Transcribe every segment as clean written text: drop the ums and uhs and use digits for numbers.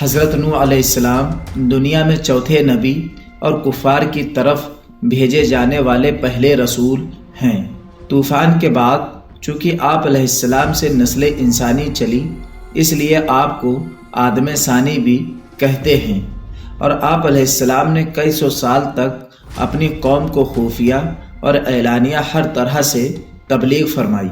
حضرت نوح علیہ السلام دنیا میں چوتھے نبی اور کفار کی طرف بھیجے جانے والے پہلے رسول ہیں۔ طوفان کے بعد چونکہ آپ علیہ السلام سے نسل انسانی چلی، اس لیے آپ کو آدم ثانی بھی کہتے ہیں، اور آپ علیہ السلام نے کئی سو سال تک اپنی قوم کو خفیہ اور اعلانیہ ہر طرح سے تبلیغ فرمائی،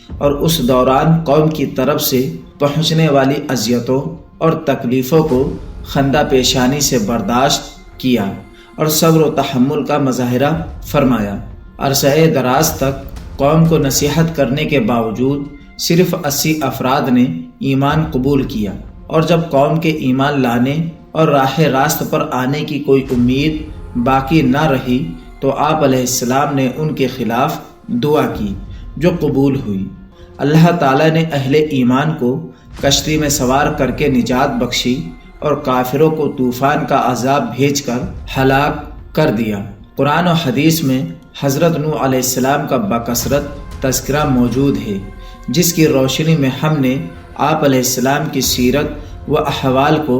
اور اس دوران قوم کی طرف سے پہنچنے والی اذیتوں اور تکلیفوں کو خندہ پیشانی سے برداشت کیا اور صبر و تحمل کا مظاہرہ فرمایا۔ عرصہ دراز تک قوم کو نصیحت کرنے کے باوجود صرف 80 افراد نے ایمان قبول کیا، اور جب قوم کے ایمان لانے اور راہ راست پر آنے کی کوئی امید باقی نہ رہی تو آپ علیہ السلام نے ان کے خلاف دعا کی، جو قبول ہوئی۔ اللہ تعالیٰ نے اہل ایمان کو کشتی میں سوار کر کے نجات بخشی اور کافروں کو طوفان کا عذاب بھیج کر ہلاک کر دیا۔ قرآن و حدیث میں حضرت نوح علیہ السلام کا بکثرت تذکرہ موجود ہے، جس کی روشنی میں ہم نے آپ علیہ السلام کی سیرت و احوال کو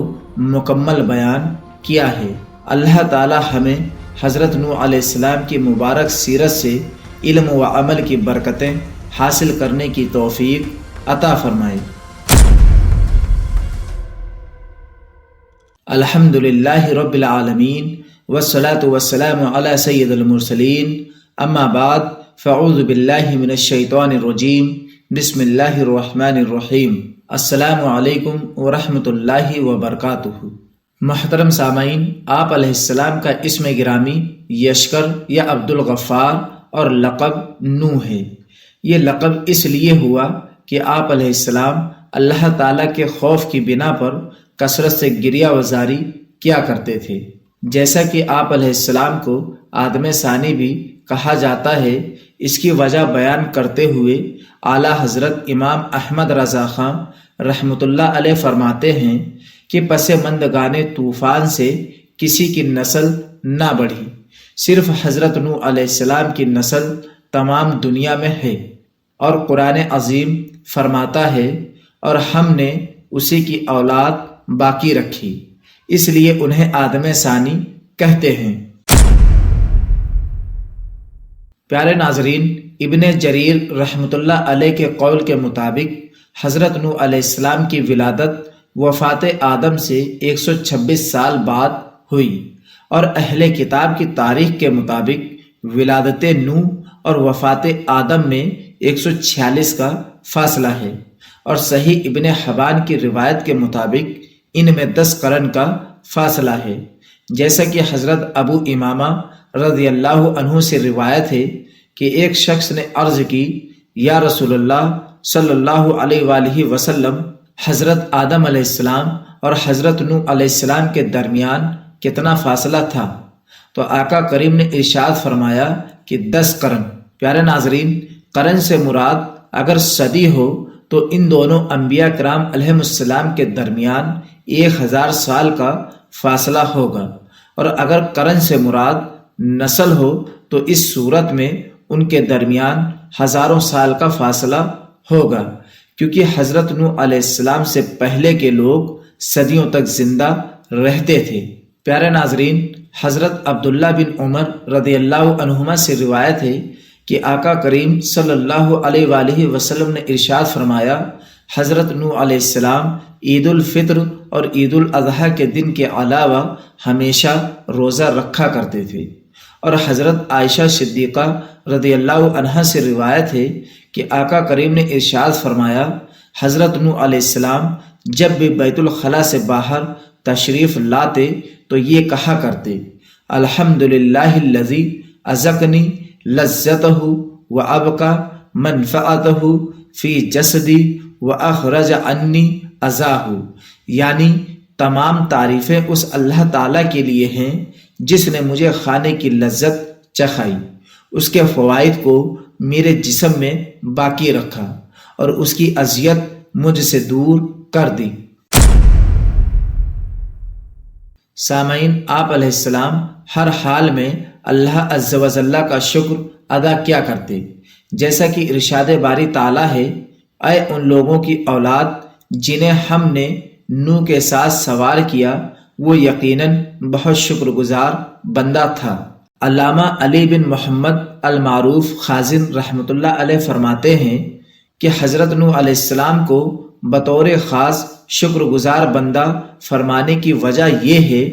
مکمل بیان کیا ہے۔ اللہ تعالی ہمیں حضرت نوح علیہ السلام کی مبارک سیرت سے علم و عمل کی برکتیں حاصل کرنے کی توفیق عطا فرمائے۔ الحمد للہ رب العالمین والصلاة والسلام علی سید المرسلین، اما بعد فاعوذ باللہ من الشیطان الرجیم، بسم اللہ الرحمن الرحیم۔ السلام علیکم ورحمۃ اللہ وبرکاتہ۔ محترم سامعین، آپ علیہ السلام کا اسم گرامی یشکر یا عبد الغفار اور لقب نوح ہے۔ یہ لقب اس لیے ہوا کہ آپ علیہ السلام اللہ تعالیٰ کے خوف کی بنا پر کثرت سے گریہ وزاری کیا کرتے تھے۔ جیسا کہ آپ علیہ السلام کو آدم ثانی بھی کہا جاتا ہے، اس کی وجہ بیان کرتے ہوئے اعلیٰ حضرت امام احمد رضا خان رحمۃ اللہ علیہ فرماتے ہیں کہ پس مندگان طوفان سے کسی کی نسل نہ بڑھی، صرف حضرت نوح علیہ السلام کی نسل تمام دنیا میں ہے، اور قرآن عظیم فرماتا ہے اور ہم نے اسی کی اولاد باقی رکھی، اس لیے انہیں آدم ثانی کہتے ہیں۔ پیارے ناظرین، ابن جریر رحمۃ اللہ علیہ کے قول کے مطابق حضرت نوح علیہ السلام کی ولادت وفات آدم سے 126 سال بعد ہوئی، اور اہل کتاب کی تاریخ کے مطابق ولادت نوح اور وفات آدم میں 146 کا فاصلہ ہے، اور صحیح ابن حبان کی روایت کے مطابق ان میں 10 قرن کا فاصلہ ہے۔ جیسا کہ حضرت ابو امامہ رضی اللہ عنہ سے روایت ہے کہ ایک شخص نے عرض کی، یا رسول اللہ صلی اللہ علیہ وآلہ وسلم، حضرت آدم علیہ السلام اور حضرت نوح علیہ السلام کے درمیان کتنا فاصلہ تھا؟ تو آقا کریم نے ارشاد فرمایا کہ 10 قرن۔ پیارے ناظرین، قرن سے مراد اگر صدی ہو تو ان دونوں انبیاء کرام علیہم السلام کے درمیان 1000 سال کا فاصلہ ہوگا، اور اگر قرن سے مراد نسل ہو تو اس صورت میں ان کے درمیان ہزاروں سال کا فاصلہ ہوگا، کیونکہ حضرت نوح علیہ السلام سے پہلے کے لوگ صدیوں تک زندہ رہتے تھے۔ پیارے ناظرین، حضرت عبداللہ بن عمر رضی اللہ عنہما سے روایت ہے کہ آقا کریم صلی اللہ علیہ وآلہ وسلم نے ارشاد فرمایا، حضرت نوح علیہ السلام عید الفطر اور عید الاضحیٰ کے دن کے علاوہ ہمیشہ روزہ رکھا کرتے تھے۔ اور حضرت عائشہ صدیقہ رضی اللہ عنہا سے روایت ہے کہ آقا کریم نے ارشاد فرمایا، حضرت نوح علیہ السلام جب بھی بیت الخلاء سے باہر تشریف لاتے تو یہ کہا کرتے، الحمدللہ الذی اذقنی لذتہ وابقى منفعتہ فی جسدی واخرج عنی اذاہ، یعنی تمام تعریفیں اس اللہ تعالیٰ کے لیے ہیں جس نے مجھے کھانے کی لذت چکھائی، اس کے فوائد کو میرے جسم میں باقی رکھا اور اس کی اذیت مجھ سے دور کر دی۔ سامعین، آپ علیہ السلام ہر حال میں اللہ عز و جل کا شکر ادا کیا کرتے، جیسا کہ ارشاد باری تعالیٰ ہے، اے ان لوگوں کی اولاد جنہیں ہم نے نوح کے ساتھ سوار کیا وہ یقیناً بہت شکر گزار بندہ تھا۔ علامہ علی بن محمد المعروف خازن رحمۃ اللہ علیہ فرماتے ہیں کہ حضرت نوح علیہ السلام کو بطور خاص شکر گزار بندہ فرمانے کی وجہ یہ ہے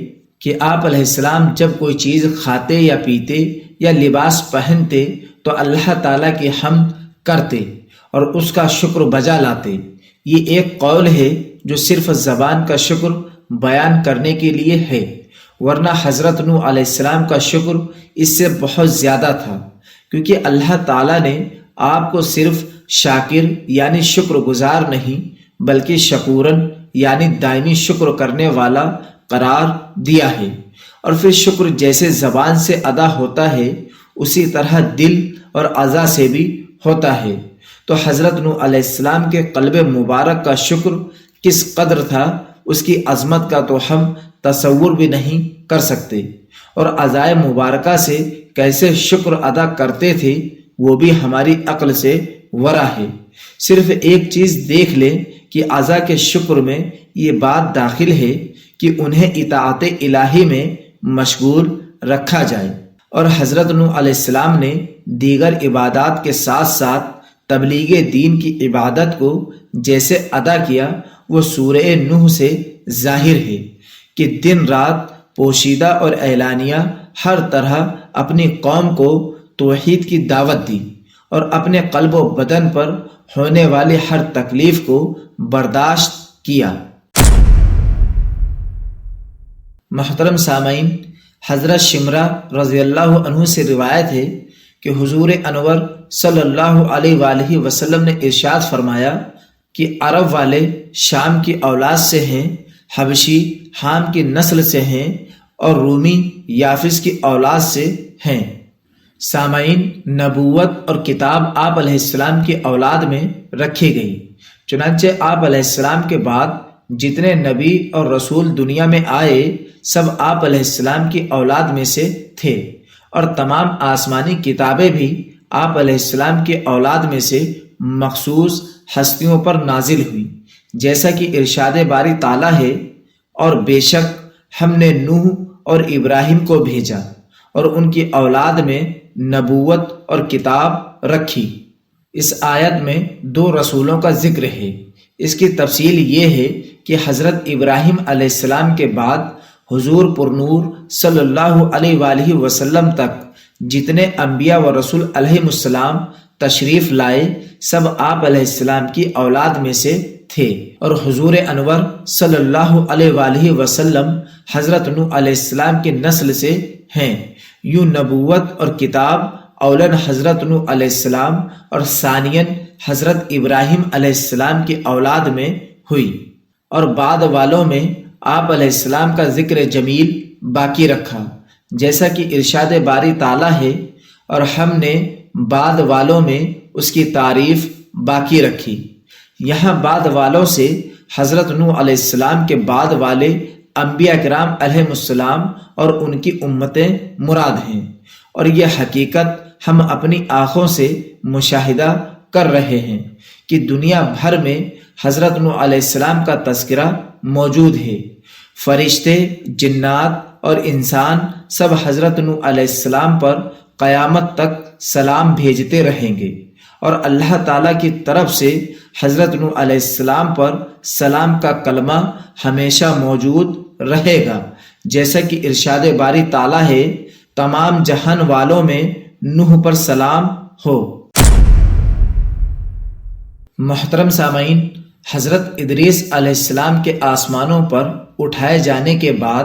کہ آپ علیہ السلام جب کوئی چیز کھاتے یا پیتے یا لباس پہنتے تو اللہ تعالیٰ کی حمد کرتے اور اس کا شکر بجا لاتے۔ یہ ایک قول ہے جو صرف زبان کا شکر بیان کرنے کے لیے ہے، ورنہ حضرت نوح علیہ السلام کا شکر اس سے بہت زیادہ تھا، کیونکہ اللہ تعالیٰ نے آپ کو صرف شاکر یعنی شکر گزار نہیں بلکہ شکورن یعنی دائمی شکر کرنے والا قرار دیا ہے۔ اور پھر شکر جیسے زبان سے ادا ہوتا ہے اسی طرح دل اور اعضاء سے بھی ہوتا ہے۔ تو حضرت نوح علیہ السلام کے قلب مبارک کا شکر کس قدر تھا اس کی عظمت کا تو ہم تصور بھی نہیں کر سکتے، اور اعضاء مبارکہ سے کیسے شکر ادا کرتے تھے وہ بھی ہماری عقل سے ورا ہے۔ صرف ایک چیز دیکھ لیں کہ اعضاء کے شکر میں یہ بات داخل ہے کہ انہیں اطاعت الہی میں مشغول رکھا جائے، اور حضرت نوح علیہ السلام نے دیگر عبادات کے ساتھ ساتھ تبلیغ دین کی عبادت کو جیسے ادا کیا وہ سورہ نوح سے ظاہر ہے کہ دن رات پوشیدہ اور اعلانیہ ہر طرح اپنی قوم کو توحید کی دعوت دی اور اپنے قلب و بدن پر ہونے والی ہر تکلیف کو برداشت کیا۔ محترم سامعین، حضرت شمرہ رضی اللہ عنہ سے روایت ہے کہ حضور انور صلی اللہ علیہ وآلہ وسلم نے ارشاد فرمایا کہ عرب والے شام کی اولاد سے ہیں، حبشی حام کی نسل سے ہیں، اور رومی یافس کی اولاد سے ہیں۔ سامعین، نبوت اور کتاب آپ علیہ السلام کی اولاد میں رکھی گئی، چنانچہ آپ علیہ السلام کے بعد جتنے نبی اور رسول دنیا میں آئے سب آپ علیہ السلام کی اولاد میں سے تھے، اور تمام آسمانی کتابیں بھی آپ علیہ السلام کی اولاد میں سے مخصوص ہستیوں پر نازل ہوئی، جیسا کہ ارشاد باری تعالیٰ ہے، اور بے شک ہم نے نوح اور ابراہیم کو بھیجا اور ان کی اولاد میں نبوت اور کتاب رکھی۔ اس آیت میں 2 رسولوں کا ذکر ہے۔ اس کی تفصیل یہ ہے کہ حضرت ابراہیم علیہ السلام کے بعد حضور پرنور صلی اللہ علیہ وآلہ وسلم تک جتنے انبیاء و رسول علیہ السلام تشریف لائے سب آپ علیہ السلام کی اولاد میں سے تھے، اور حضور انور صلی اللہ علیہ وآلہ وسلم حضرت نوح علیہ السلام کی نسل سے ہیں۔ یوں نبوت اور کتاب اولاً حضرت نوح علیہ السلام اور ثانیاً حضرت ابراہیم علیہ السلام کی اولاد میں ہوئی، اور بعد والوں میں آپ علیہ السلام کا ذکر جمیل باقی رکھا، جیسا کہ ارشاد باری تعالیٰ ہے، اور ہم نے بعد والوں میں اس کی تعریف باقی رکھی۔ یہاں بعد والوں سے حضرت نوح علیہ السلام کے بعد والے انبیاء کرام علیہ السلام اور ان کی امتیں مراد ہیں، اور یہ حقیقت ہم اپنی آنکھوں سے مشاہدہ کر رہے ہیں کہ دنیا بھر میں حضرت نوح علیہ السلام کا تذکرہ موجود ہے۔ فرشتے، جنات اور انسان سب حضرت نوح علیہ السلام پر قیامت تک سلام بھیجتے رہیں گے، اور اللہ تعالیٰ کی طرف سے حضرت نوح علیہ السلام پر سلام کا کلمہ ہمیشہ موجود رہے گا، جیسا کہ ارشاد باری تعالیٰ ہے، تمام جہان والوں میں نوح پر سلام ہو۔ محترم سامعین، حضرت ادریس علیہ السلام کے آسمانوں پر اٹھائے جانے کے بعد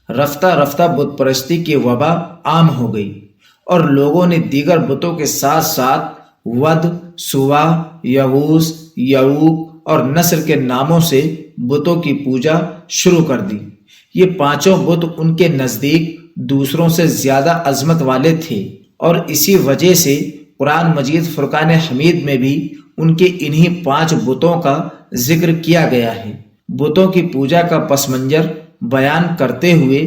رفتہ رفتہ بت پرستی کی وبا عام ہو گئی، اور لوگوں نے دیگر بتوں کے ساتھ ساتھ ود، سوا، یغوث، یعوق اور نصر کے ناموں سے بتوں کی پوجا شروع کر دی۔ یہ 5 بت ان کے نزدیک دوسروں سے زیادہ عظمت والے تھے، اور اسی وجہ سے قرآن مجید فرقان حمید میں بھی ان کے انہی 5 بتوں کا ذکر کیا گیا ہے۔ بتوں کی پوجا کا پس منظر بیان کرتے ہوئے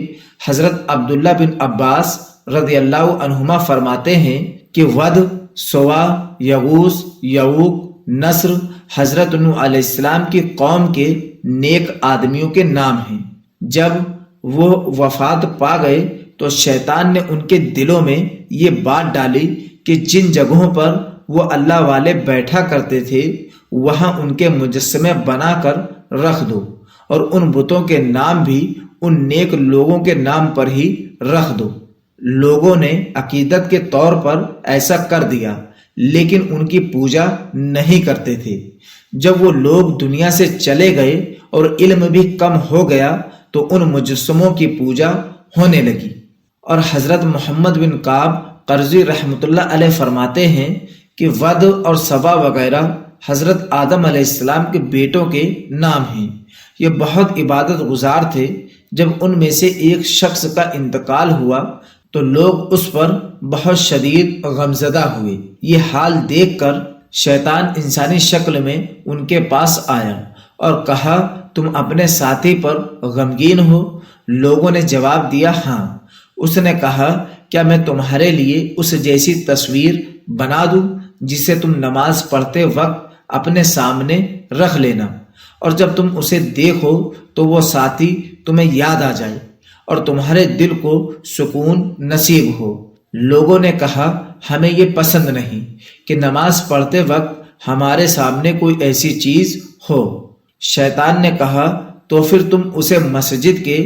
حضرت عبداللہ بن عباس رضی اللہ عنہما فرماتے ہیں کہ ود، سوا، یغوث، یعوق، نصر حضرت نوح علیہ السلام کی قوم کے نیک آدمیوں کے نام ہیں۔ جب وہ وفات پا گئے تو شیطان نے ان کے دلوں میں یہ بات ڈالی کہ جن جگہوں پر وہ اللہ والے بیٹھا کرتے تھے وہاں ان کے مجسمے بنا کر رکھ دو، اور ان بتوں کے نام بھی ان نیک لوگوں کے نام پر ہی رکھ دو۔ لوگوں نے عقیدت کے طور پر ایسا کر دیا، لیکن ان کی پوجا نہیں کرتے تھے۔ جب وہ لوگ دنیا سے چلے گئے اور علم بھی کم ہو گیا تو ان مجسموں کی پوجا ہونے لگی۔ اور حضرت محمد بن کعب قرظی رحمۃ اللہ علیہ فرماتے ہیں کہ ود اور سبا وغیرہ حضرت آدم علیہ السلام کے بیٹوں کے نام ہیں۔ یہ بہت عبادت گزار تھے۔ جب ان میں سے ایک شخص کا انتقال ہوا تو لوگ اس پر بہت شدید غمزدہ ہوئے۔ یہ حال دیکھ کر شیطان انسانی شکل میں ان کے پاس آیا اور کہا، تم اپنے ساتھی پر غمگین ہو؟ لوگوں نے جواب دیا، ہاں۔ اس نے کہا، کیا میں تمہارے لیے اس جیسی تصویر بنا دوں جسے تم نماز پڑھتے وقت اپنے سامنے رکھ لینا، اور جب تم اسے دیکھو تو وہ ساتھی تمہیں یاد آ جائے اور تمہارے دل کو سکون نصیب ہو۔ لوگوں نے کہا، ہمیں یہ پسند نہیں کہ نماز پڑھتے وقت ہمارے سامنے کوئی ایسی چیز ہو۔ شیطان نے کہا، تو پھر تم اسے مسجد کے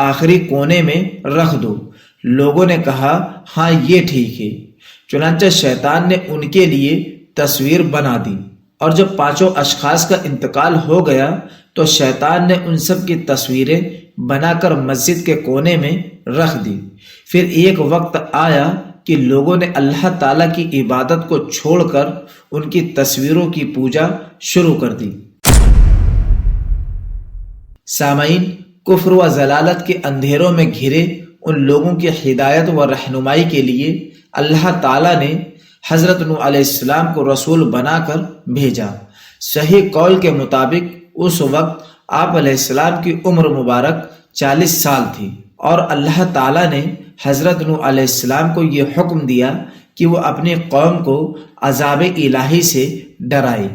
آخری کونے میں رکھ دو۔ لوگوں نے کہا، ہاں یہ ٹھیک ہے۔ چنانچہ شیطان نے ان کے لیے تصویر بنا دی، اور جب 5 اشخاص کا انتقال ہو گیا تو شیطان نے ان سب کی تصویریں بنا کر مسجد کے کونے میں رکھ دی۔ پھر ایک وقت آیا کہ لوگوں نے اللہ تعالیٰ کی عبادت کو چھوڑ کر ان کی تصویروں کی پوجا شروع کر دی۔ سامعین، کفر و ضلالت کے اندھیروں میں گھرے ان لوگوں کی ہدایت و رہنمائی کے لیے اللہ تعالیٰ نے حضرت نوح علیہ السلام کو رسول بنا کر بھیجا۔ صحیح قول کے مطابق اس وقت آپ علیہ السلام کی عمر مبارک 40 سال تھی، اور اللہ تعالیٰ نے حضرت نوح علیہ السلام کو یہ حکم دیا کہ وہ اپنی قوم کو عذاب الہی سے ڈرائے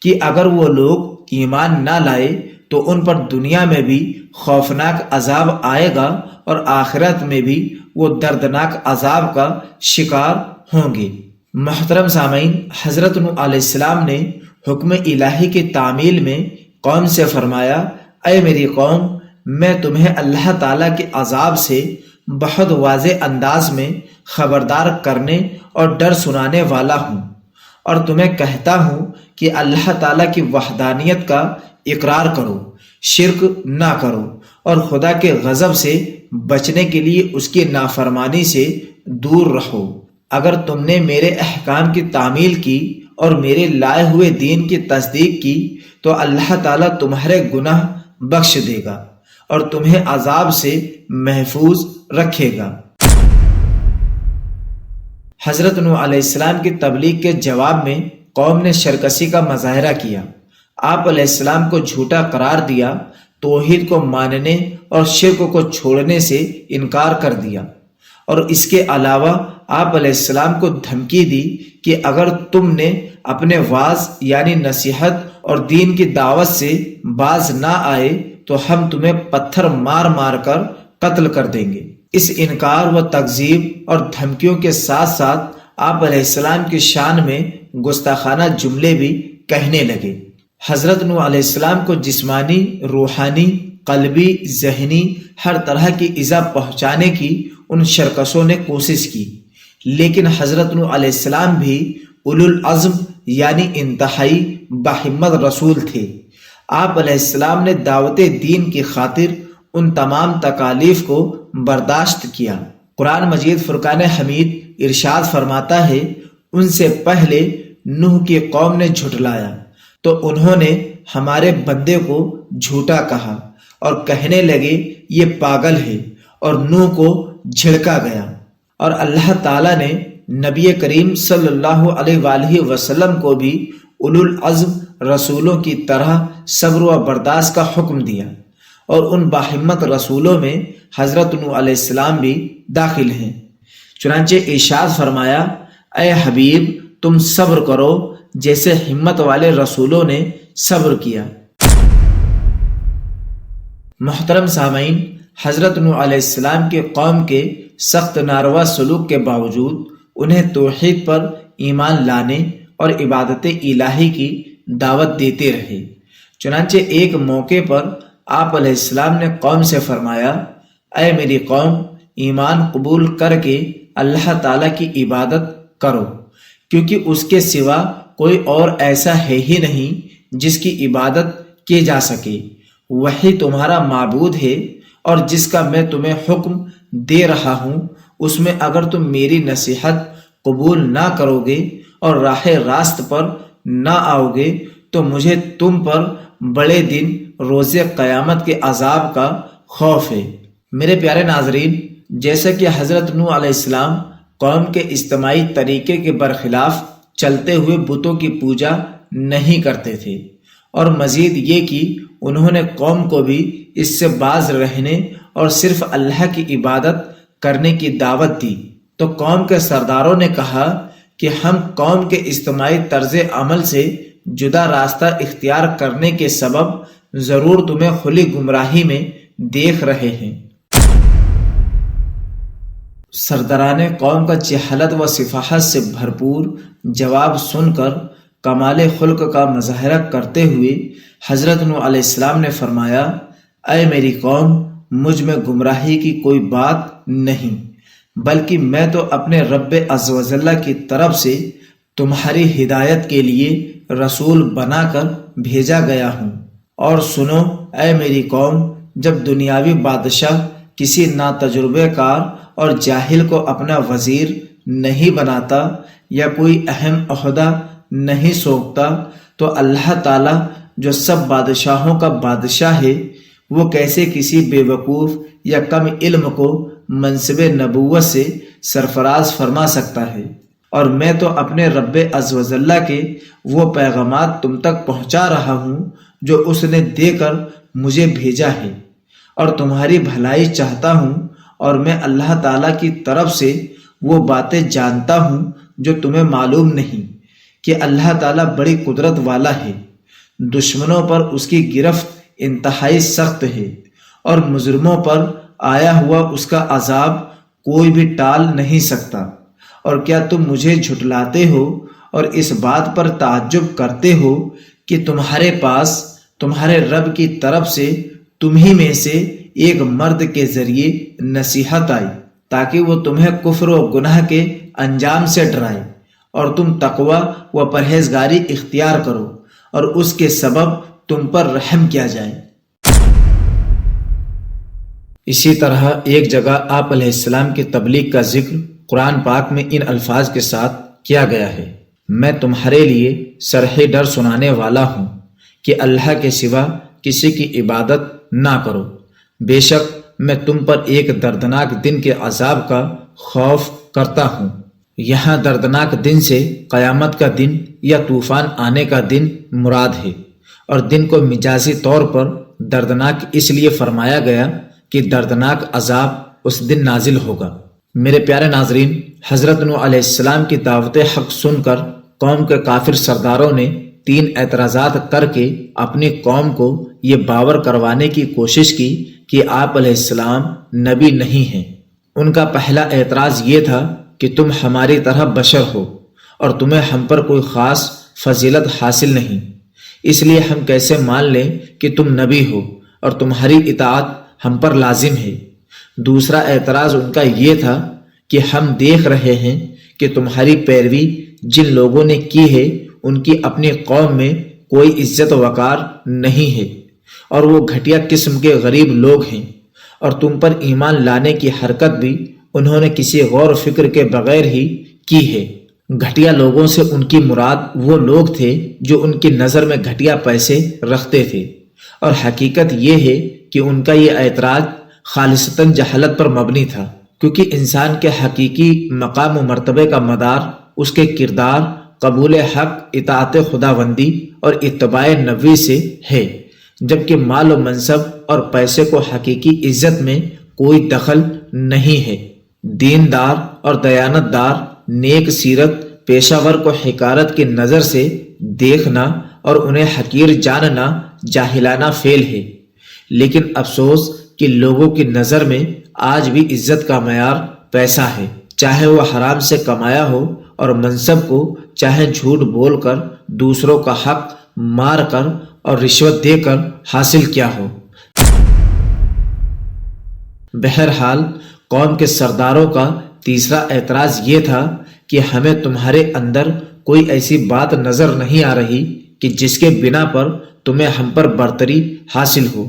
کہ اگر وہ لوگ ایمان نہ لائے تو ان پر دنیا میں بھی خوفناک عذاب آئے گا اور آخرت میں بھی وہ دردناک عذاب کا شکار ہوں گے۔ محترم سامعین، حضرت نوح علیہ السلام نے حکم الہی کی تعمیل میں قوم سے فرمایا، اے میری قوم، میں تمہیں اللہ تعالیٰ کے عذاب سے بہت واضح انداز میں خبردار کرنے اور ڈر سنانے والا ہوں، اور تمہیں کہتا ہوں کہ اللہ تعالیٰ کی وحدانیت کا اقرار کرو، شرک نہ کرو، اور خدا کے غضب سے بچنے کے لیے اس کی نافرمانی سے دور رہو۔ اگر تم نے میرے احکام کی تعمیل کی اور میرے لائے ہوئے دین کی تصدیق کی تو اللہ تعالیٰ تمہارے گناہ بخش دے گا اور تمہیں عذاب سے محفوظ رکھے گا۔ حضرت نوح علیہ السلام کی تبلیغ کے جواب میں قوم نے شرکسی کا مظاہرہ کیا۔ آپ علیہ السلام کو جھوٹا قرار دیا، توحید کو ماننے اور شرک کو چھوڑنے سے انکار کر دیا، اور اس کے علاوہ آپ علیہ السلام کو دھمکی دی کہ اگر تم نے اپنے وعظ یعنی نصیحت اور دین کی دعوت سے باز نہ آئے تو ہم تمہیں پتھر مار مار کر قتل کر دیں گے۔ اس انکار و تکذیب اور دھمکیوں کے ساتھ ساتھ آپ علیہ السلام کی شان میں گستاخانہ جملے بھی کہنے لگے۔ حضرت نوح علیہ السلام کو جسمانی، روحانی، قلبی، ذہنی ہر طرح کی ایذا پہنچانے کی ان شرکسوں نے کوشش کی، لیکن حضرت نوح علیہ السلام بھی اولو العزم یعنی انتہائی باہمت رسول تھے۔ آپ علیہ السلام نے دعوت دین کی خاطر ان تمام تکالیف کو برداشت کیا۔ قرآن مجید فرقان حمید ارشاد فرماتا ہے، ان سے پہلے نوح کی قوم نے جھٹلایا تو انہوں نے ہمارے بندے کو جھوٹا کہا اور کہنے لگے یہ پاگل ہے، اور نوح کو جھڑکا گیا۔ اور اللہ تعالیٰ نے نبی کریم صلی اللہ علیہ وآلہ وسلم کو بھی اولو العزم رسولوں کی طرح صبر و برداشت کا حکم دیا، اور ان باہمت رسولوں میں حضرت نوح علیہ السلام بھی داخل ہیں۔ چنانچہ ارشاد فرمایا، اے حبیب تم صبر کرو جیسے ہمت والے رسولوں نے صبر کیا۔ محترم سامعین، حضرت نوح علیہ السلام کے قوم کے سخت ناروا سلوک کے باوجود انہیں توحید پر ایمان لانے اور عبادت الہی کی دعوت دیتے رہے۔ چنانچہ ایک موقع پر آپ علیہ السلام نے قوم سے فرمایا، اے میری قوم، ایمان قبول کر کے اللہ تعالیٰ کی عبادت کرو، کیونکہ اس کے سوا کوئی اور ایسا ہے ہی نہیں جس کی عبادت کی جا سکے۔ وہی تمہارا معبود ہے، اور جس کا میں تمہیں حکم دے رہا ہوں اس میں اگر تم میری نصیحت قبول نہ کرو گے اور راہ راست پر نہ آؤ گے تو مجھے تم پر بڑے دن روز قیامت کے عذاب کا خوف ہے۔ میرے پیارے ناظرین، جیسا کہ حضرت نوح علیہ السلام قوم کے اجتماعی طریقے کے برخلاف چلتے ہوئے بتوں کی پوجا نہیں کرتے تھے، اور مزید یہ کہ انہوں نے قوم کو بھی اس سے باز رہنے اور صرف اللہ کی عبادت کرنے کی دعوت دی، تو قوم کے سرداروں نے کہا کہ ہم قوم کے اجتماعی طرز عمل سے جدا راستہ اختیار کرنے کے سبب ضرور تمہیں کھلی گمراہی میں دیکھ رہے ہیں۔ سرداران قوم کا جہالت و سفاہت سے بھرپور جواب سن کر کمال خلق کا مظاہرہ کرتے ہوئے حضرت نوح علیہ السلام نے فرمایا، اے میری قوم، مجھ میں گمراہی کی کوئی بات نہیں، بلکہ میں تو اپنے رب عز و جل کی طرف سے تمہاری ہدایت کے لیے رسول بنا کر بھیجا گیا ہوں۔ اور سنو اے میری قوم، جب دنیاوی بادشاہ کسی ناتجربہ کار اور جاہل کو اپنا وزیر نہیں بناتا یا کوئی اہم عہدہ نہیں سونپتا تو اللہ تعالیٰ جو سب بادشاہوں کا بادشاہ ہے، وہ کیسے کسی بے وقوف یا کم علم کو منصب نبوت سے سرفراز فرما سکتا ہے؟ اور میں تو اپنے رب عز و جل کے وہ پیغامات تم تک پہنچا رہا ہوں جو اس نے دے کر مجھے بھیجا ہے، اور تمہاری بھلائی چاہتا ہوں، اور میں اللہ تعالیٰ کی طرف سے وہ باتیں جانتا ہوں جو تمہیں معلوم نہیں، کہ اللہ تعالیٰ بڑی قدرت والا ہے، دشمنوں پر اس کی گرفت انتہائی سخت ہے، اور مجرموں پر آیا ہوا اس کا عذاب کوئی بھی ٹال نہیں سکتا۔ اور کیا تم مجھے جھٹلاتے ہو اور اس بات پر تعجب کرتے ہو کہ تمہارے پاس تمہارے رب کی طرف سے تمہیں میں سے ایک مرد کے ذریعے نصیحت آئی تاکہ وہ تمہیں کفر و گناہ کے انجام سے ڈرائے اور تم تقوی و پرہیزگاری اختیار کرو اور اس کے سبب تم پر رحم کیا جائے۔ اسی طرح ایک جگہ آپ علیہ السلام کی تبلیغ کا ذکر قرآن پاک میں ان الفاظ کے ساتھ کیا گیا ہے، میں تمہارے لیے صریح ڈر سنانے والا ہوں کہ اللہ کے سوا کسی کی عبادت نہ کرو، بے شک میں تم پر ایک دردناک دن کے عذاب کا خوف کرتا ہوں۔ یہاں دردناک دن سے قیامت کا دن یا طوفان آنے کا دن مراد ہے، اور دن کو مجازی طور پر دردناک اس لیے فرمایا گیا کہ دردناک عذاب اس دن نازل ہوگا۔ میرے پیارے ناظرین، حضرت نوح علیہ السلام کی دعوت حق سن کر قوم کے کافر سرداروں نے 3 اعتراضات کر کے اپنی قوم کو یہ باور کروانے کی کوشش کی کہ آپ علیہ السلام نبی نہیں ہیں۔ ان کا پہلا اعتراض یہ تھا کہ تم ہماری طرح بشر ہو اور تمہیں ہم پر کوئی خاص فضیلت حاصل نہیں، اس لیے ہم کیسے مان لیں کہ تم نبی ہو اور تمہاری اطاعت ہم پر لازم ہے۔ دوسرا اعتراض ان کا یہ تھا کہ ہم دیکھ رہے ہیں کہ تمہاری پیروی جن لوگوں نے کی ہے ان کی اپنی قوم میں کوئی عزت وقار نہیں ہے، اور وہ گھٹیا قسم کے غریب لوگ ہیں، اور تم پر ایمان لانے کی حرکت بھی انہوں نے کسی غور و فکر کے بغیر ہی کی ہے۔ گھٹیا لوگوں سے ان کی مراد وہ لوگ تھے جو ان کی نظر میں گھٹیا پیسے رکھتے تھے، اور حقیقت یہ ہے کہ ان کا یہ اعتراض خالصتاً جہالت پر مبنی تھا، کیونکہ انسان کے حقیقی مقام و مرتبے کا مدار اس کے کردار، قبول حق، اطاعت خداوندی اور اتباع نبی سے ہے، جبکہ مال و منصب اور پیسے کو حقیقی عزت میں کوئی دخل نہیں ہے۔ دیندار اور دیانت دار نیک سیرت پیشہ ور کو حقارت کی نظر سے دیکھنا اور انہیں حقیر جاننا جاہلانہ فعل ہے، لیکن افسوس کہ لوگوں کی نظر میں آج بھی عزت کا معیار پیسہ ہے، چاہے وہ حرام سے کمایا ہو، اور منصب کو چاہے جھوٹ بول کر، دوسروں کا حق مار کر اور رشوت دے کر حاصل کیا ہو۔ بہرحال قوم کے سرداروں کا تیسرا اعتراض یہ تھا کہ ہمیں تمہارے اندر کوئی ایسی بات نظر نہیں آ رہی کہ جس کے بنا پر تمہیں ہم پر برتری حاصل ہو،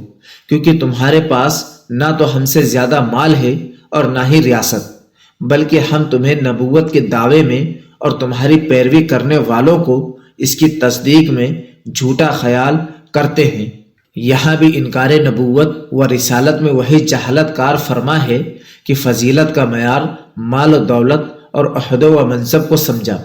کیونکہ تمہارے پاس نہ تو ہم سے زیادہ مال ہے اور نہ ہی ریاست، بلکہ ہم تمہیں نبوت کے دعوے میں اور تمہاری پیروی کرنے والوں کو اس کی تصدیق میں جھوٹا خیال کرتے ہیں۔ یہاں بھی انکار نبوت و رسالت میں وہی جہالت کار فرما ہے کہ فضیلت کا معیار مال و دولت اور عہدہ و منصب کو سمجھا،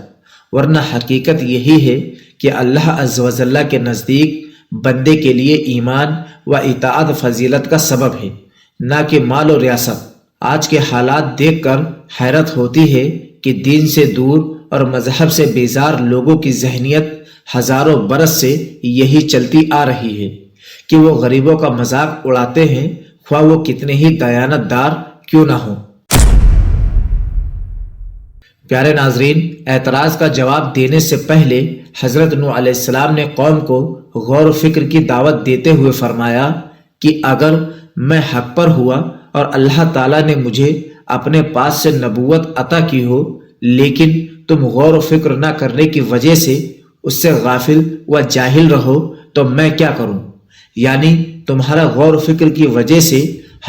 ورنہ حقیقت یہی ہے کہ اللہ عز و جل کے نزدیک بندے کے لیے ایمان و اطاعت فضیلت کا سبب ہے، نہ کہ مال و ریاست۔ آج کے حالات دیکھ کر حیرت ہوتی ہے کہ دین سے دور اور مذہب سے بیزار لوگوں کی ذہنیت ہزاروں برس سے یہی چلتی آ رہی ہے کہ وہ غریبوں کا مذاق اڑاتے ہیں، خواہ وہ کتنے ہی دیانت دار کیوں نہ ہوں۔ پیارے ناظرین، اعتراض کا جواب دینے سے پہلے حضرت نوح علیہ السلام نے قوم کو غور و فکر کی دعوت دیتے ہوئے فرمایا کہ اگر میں حق پر ہوا اور اللہ تعالیٰ نے مجھے اپنے پاس سے نبوت عطا کی ہو، لیکن تم غور و فکر نہ کرنے کی وجہ سے اس سے غافل و جاہل رہو تو میں کیا کروں؟ یعنی تمہارا غور و فکر کی وجہ سے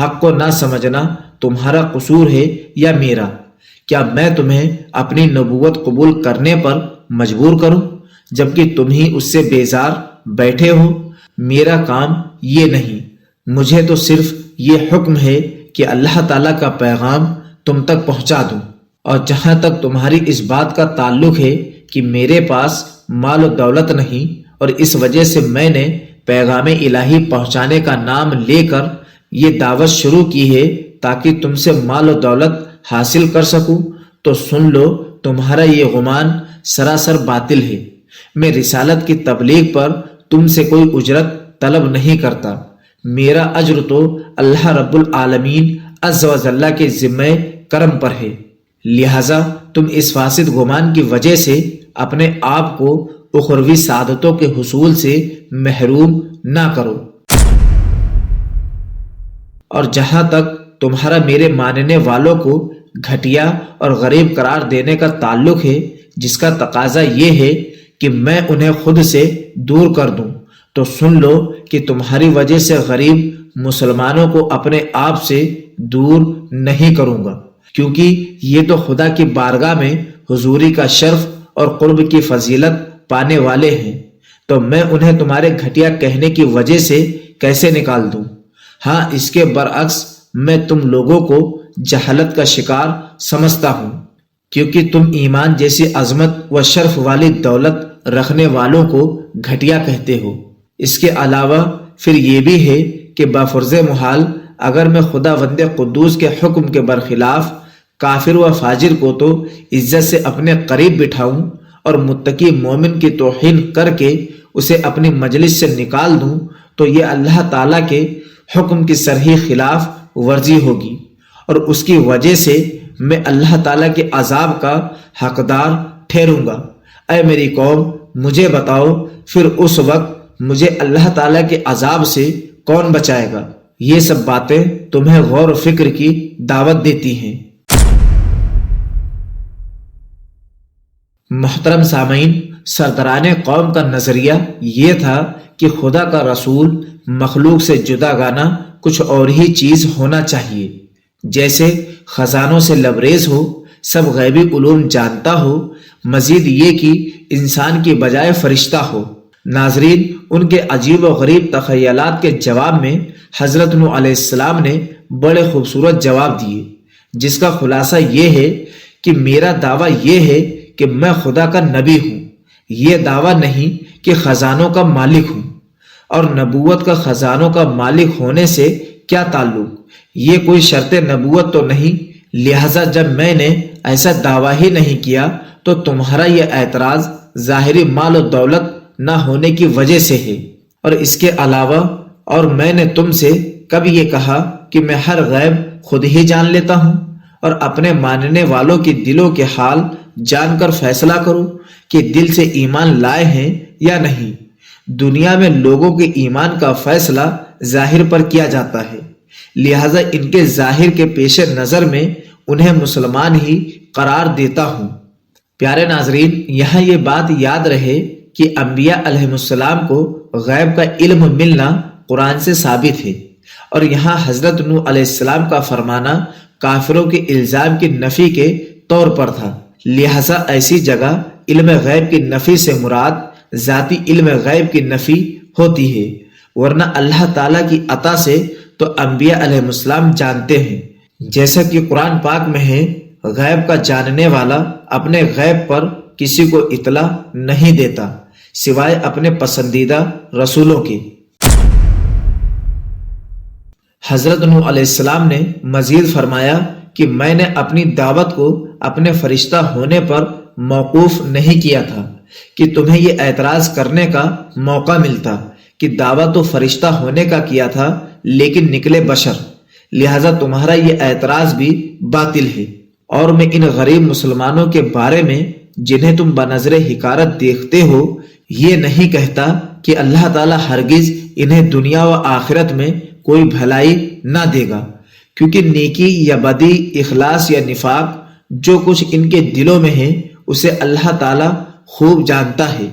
حق کو نہ سمجھنا تمہارا قصور ہے یا میرا؟ کیا میں تمہیں اپنی نبوت قبول کرنے پر مجبور کروں جبکہ تم ہی اس سے بیزار بیٹھے ہو؟ میرا کام یہ نہیں، مجھے تو صرف یہ حکم ہے کہ اللہ تعالیٰ کا پیغام تم تک پہنچا دوں، اور جہاں تک تمہاری اس بات کا تعلق ہے کہ میرے پاس مال و دولت نہیں اور اس وجہ سے میں نے پیغام الہی پہنچانے کا نام لے کر یہ دعوت شروع کی ہے تاکہ تم سے مال و دولت حاصل کر سکوں، تو سن لو تمہارا یہ گمان سراسر باطل ہے۔ میں رسالت کی تبلیغ پر تم سے کوئی اجرت طلب نہیں کرتا، میرا اجر تو اللہ رب العالمین عز و جل کے ذمہ کرم پر ہے، لہذا تم اس فاسد گمان کی وجہ سے اپنے آپ کو اخروی سعادتوں کے حصول سے محروم نہ کرو۔ اور جہاں تک تمہارا میرے ماننے والوں کو گھٹیا اور غریب قرار دینے کا تعلق ہے، جس کا تقاضا یہ ہے کہ میں انہیں خود سے دور کر دوں، تو سن لو کہ تمہاری وجہ سے غریب مسلمانوں کو اپنے آپ سے دور نہیں کروں گا، کیونکہ یہ تو خدا کی بارگاہ میں حضوری کا شرف اور قرب کی فضیلت پانے والے ہیں، تو میں انہیں تمہارے گھٹیا کہنے کی وجہ سے کیسے نکال دوں؟ ہاں، اس کے برعکس میں تم لوگوں کو جہالت کا شکار سمجھتا ہوں، کیونکہ تم ایمان جیسی عظمت و شرف والی دولت رکھنے والوں کو گھٹیا کہتے ہو۔ اس کے علاوہ پھر یہ بھی ہے کہ بفرض محال اگر میں خدا وند قدوس کے حکم کے برخلاف کافر و فاجر کو تو عزت سے اپنے قریب بٹھاؤں اور متقی مومن کی توہین کر کے اسے اپنی مجلس سے نکال دوں، تو یہ اللہ تعالیٰ کے حکم کی صریح خلاف ورزی ہوگی، اور اس کی وجہ سے میں اللہ تعالیٰ کے عذاب کا حقدار ٹھہروں گا۔ اے میری قوم، مجھے بتاؤ پھر اس وقت مجھے اللہ تعالیٰ کے عذاب سے کون بچائے گا؟ یہ سب باتیں تمہیں غور و فکر کی دعوت دیتی ہیں۔ محترم سامعین، سرداران قوم کا نظریہ یہ تھا کہ خدا کا رسول مخلوق سے جدا گانا کچھ اور ہی چیز ہونا چاہیے، جیسے خزانوں سے لبریز ہو، سب غیبی علوم جانتا ہو، مزید یہ کہ انسان کی بجائے فرشتہ ہو۔ ناظرین، ان کے عجیب و غریب تخیلات کے جواب میں حضرت نوح علیہ السلام نے بڑے خوبصورت جواب دیے، جس کا خلاصہ یہ ہے کہ میرا دعویٰ یہ ہے کہ میں خدا کا نبی ہوں، یہ دعویٰ نہیں کہ خزانوں کا مالک ہوں، اور نبوت کا خزانوں کا مالک ہونے سے کیا تعلق؟ یہ کوئی شرط نبوت تو نہیں، لہذا جب میں نے ایسا دعویٰ ہی نہیں کیا تو تمہارا یہ اعتراض ظاہری مال و دولت نہ ہونے کی وجہ سے ہے۔ اور اس کے علاوہ اور میں نے تم سے کب یہ کہا کہ میں ہر غیب خود ہی جان لیتا ہوں اور اپنے ماننے والوں کے دلوں کے حال جان کر فیصلہ کروں کہ دل سے ایمان لائے ہیں یا نہیں؟ دنیا میں لوگوں کے ایمان کا فیصلہ ظاہر پر کیا جاتا ہے، لہذا ان کے ظاہر کے پیش نظر میں انہیں مسلمان ہی قرار دیتا ہوں۔ پیارے ناظرین، یہاں یہ بات یاد رہے کہ انبیاء علیہ السلام کو غیب کا علم ملنا قرآن سے ثابت ہے، اور یہاں حضرت نوح علیہ السلام کا فرمانا کافروں کے الزام کی نفی کے طور پر تھا، لہذا ایسی جگہ علم غیب کی نفی سے مراد ذاتی علم غیب کی نفی ہوتی ہے، ورنہ اللہ تعالیٰ کی عطا سے تو انبیاء علیہ السلام جانتے ہیں، جیسا کہ قرآن پاک میں ہے، غیب کا جاننے والا اپنے غیب پر کسی کو اطلاع نہیں دیتا سوائے اپنے پسندیدہ رسولوں کے۔ حضرت نوح علیہ السلام نے مزید فرمایا کہ میں نے اپنی دعوت کو اپنے فرشتہ ہونے پر موقوف نہیں کیا تھا کہ تمہیں یہ اعتراض کرنے کا موقع ملتا کہ دعوت تو فرشتہ ہونے کا کیا تھا لیکن نکلے بشر، لہذا تمہارا یہ اعتراض بھی باطل ہے۔ اور میں ان غریب مسلمانوں کے بارے میں جنہیں تم بنظر حقارت دیکھتے ہو یہ نہیں کہتا کہ اللہ تعالیٰ ہرگز انہیں دنیا و آخرت میں کوئی بھلائی نہ دے گا، کیونکہ نیکی یا بدی، اخلاص یا نفاق، جو کچھ ان کے دلوں میں ہے اسے اللہ تعالیٰ خوب جانتا ہے،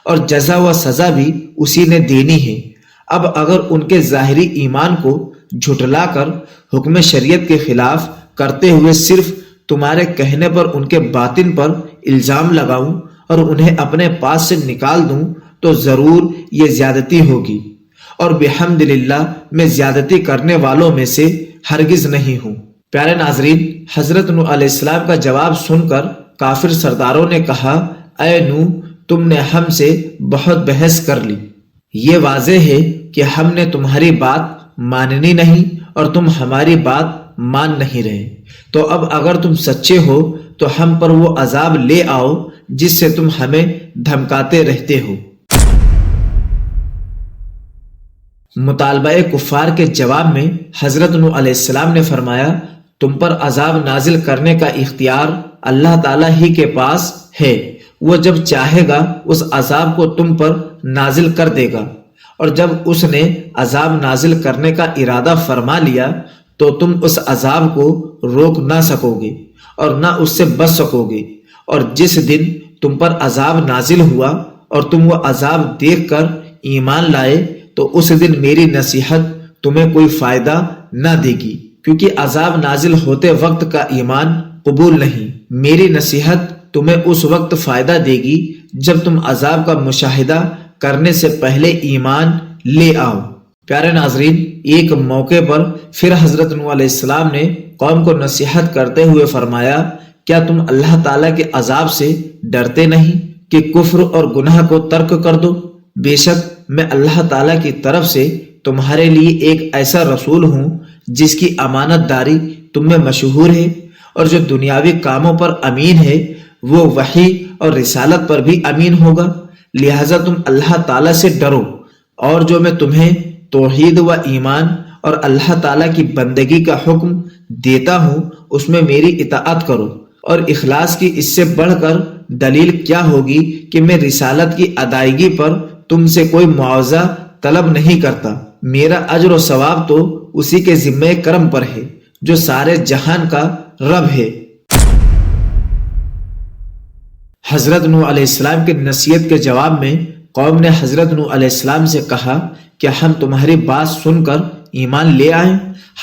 اور جزا و سزا بھی اسی نے دینی ہے۔ اب اگر ان کے ظاہری ایمان کو جھٹلا کر حکم شریعت کے خلاف کرتے ہوئے صرف تمہارے کہنے پر ان کے باطن پر الزام لگاؤں اور انہیں اپنے پاس سے نکال دوں تو ضرور یہ زیادتی ہوگی، اور بحمدللہ میں زیادتی کرنے والوں میں سے ہرگز نہیں ہوں۔ پیارے ناظرین، حضرت نوح علیہ السلام کا جواب سن کر کافر سرداروں نے کہا، اے نوح، تم نے ہم سے بہت بحث کر لی، یہ واضح ہے کہ ہم نے تمہاری بات ماننی نہیں اور تم ہماری بات مان نہیں رہے، تو اب اگر تم سچے ہو تو ہم پر وہ عذاب لے آؤ جس سے تم ہمیں دھمکاتے رہتے ہو۔ مطالبہ کفار کے جواب میں حضرت نوح علیہ السلام نے فرمایا، تم پر عذاب نازل کرنے کا اختیار اللہ تعالیٰ ہی کے پاس ہے، وہ جب چاہے گا اس عذاب کو تم پر نازل کر دے گا، اور جب اس نے عذاب نازل کرنے کا ارادہ فرما لیا تو تم اس عذاب کو روک نہ سکو گے اور نہ اس سے بچ سکو گے، اور جس دن تم پر عذاب نازل ہوا اور تم وہ عذاب دیکھ کر ایمان لائے تو اس دن میری نصیحت تمہیں کوئی فائدہ نہ دے گی، کیونکہ عذاب نازل ہوتے وقت کا ایمان قبول نہیں۔ میری نصیحت تمہیں اس وقت فائدہ دے گی جب تم عذاب کا مشاہدہ کرنے سے پہلے ایمان لے آؤ۔ پیارے ناظرین، ایک موقع پر پھر حضرت نوح علیہ السلام نے قوم کو نصیحت کرتے ہوئے فرمایا، کیا تم اللہ تعالیٰ کے عذاب سے ڈرتے نہیں کہ کفر اور گناہ کو ترک کر دو؟ بے شک میں اللہ تعالیٰ کی طرف سے تمہارے لیے ایک ایسا رسول ہوں جس کی امانت داری تم میں مشہور ہے، اور جو دنیاوی کاموں پر امین ہے وہ وحی اور رسالت پر بھی امین ہوگا، لہذا تم اللہ تعالیٰ سے ڈرو، اور جو میں تمہیں توحید و ایمان اور اللہ تعالیٰ کی بندگی کا حکم دیتا ہوں اس میں میری اطاعت کرو۔ اور اخلاص کی اس سے بڑھ کر دلیل کیا ہوگی کہ میں رسالت کی ادائیگی پر تم سے کوئی معاوضہ طلب نہیں کرتا، میرا اجر و ثواب تو اسی کے ذمہ کرم پر ہے جو سارے جہان کا رب ہے۔ حضرت نوح علیہ السلام کی نصیحت کے جواب میں قوم نے حضرت نوح علیہ السلام سے کہا کہ ہم تمہاری بات سن کر ایمان لے آئیں،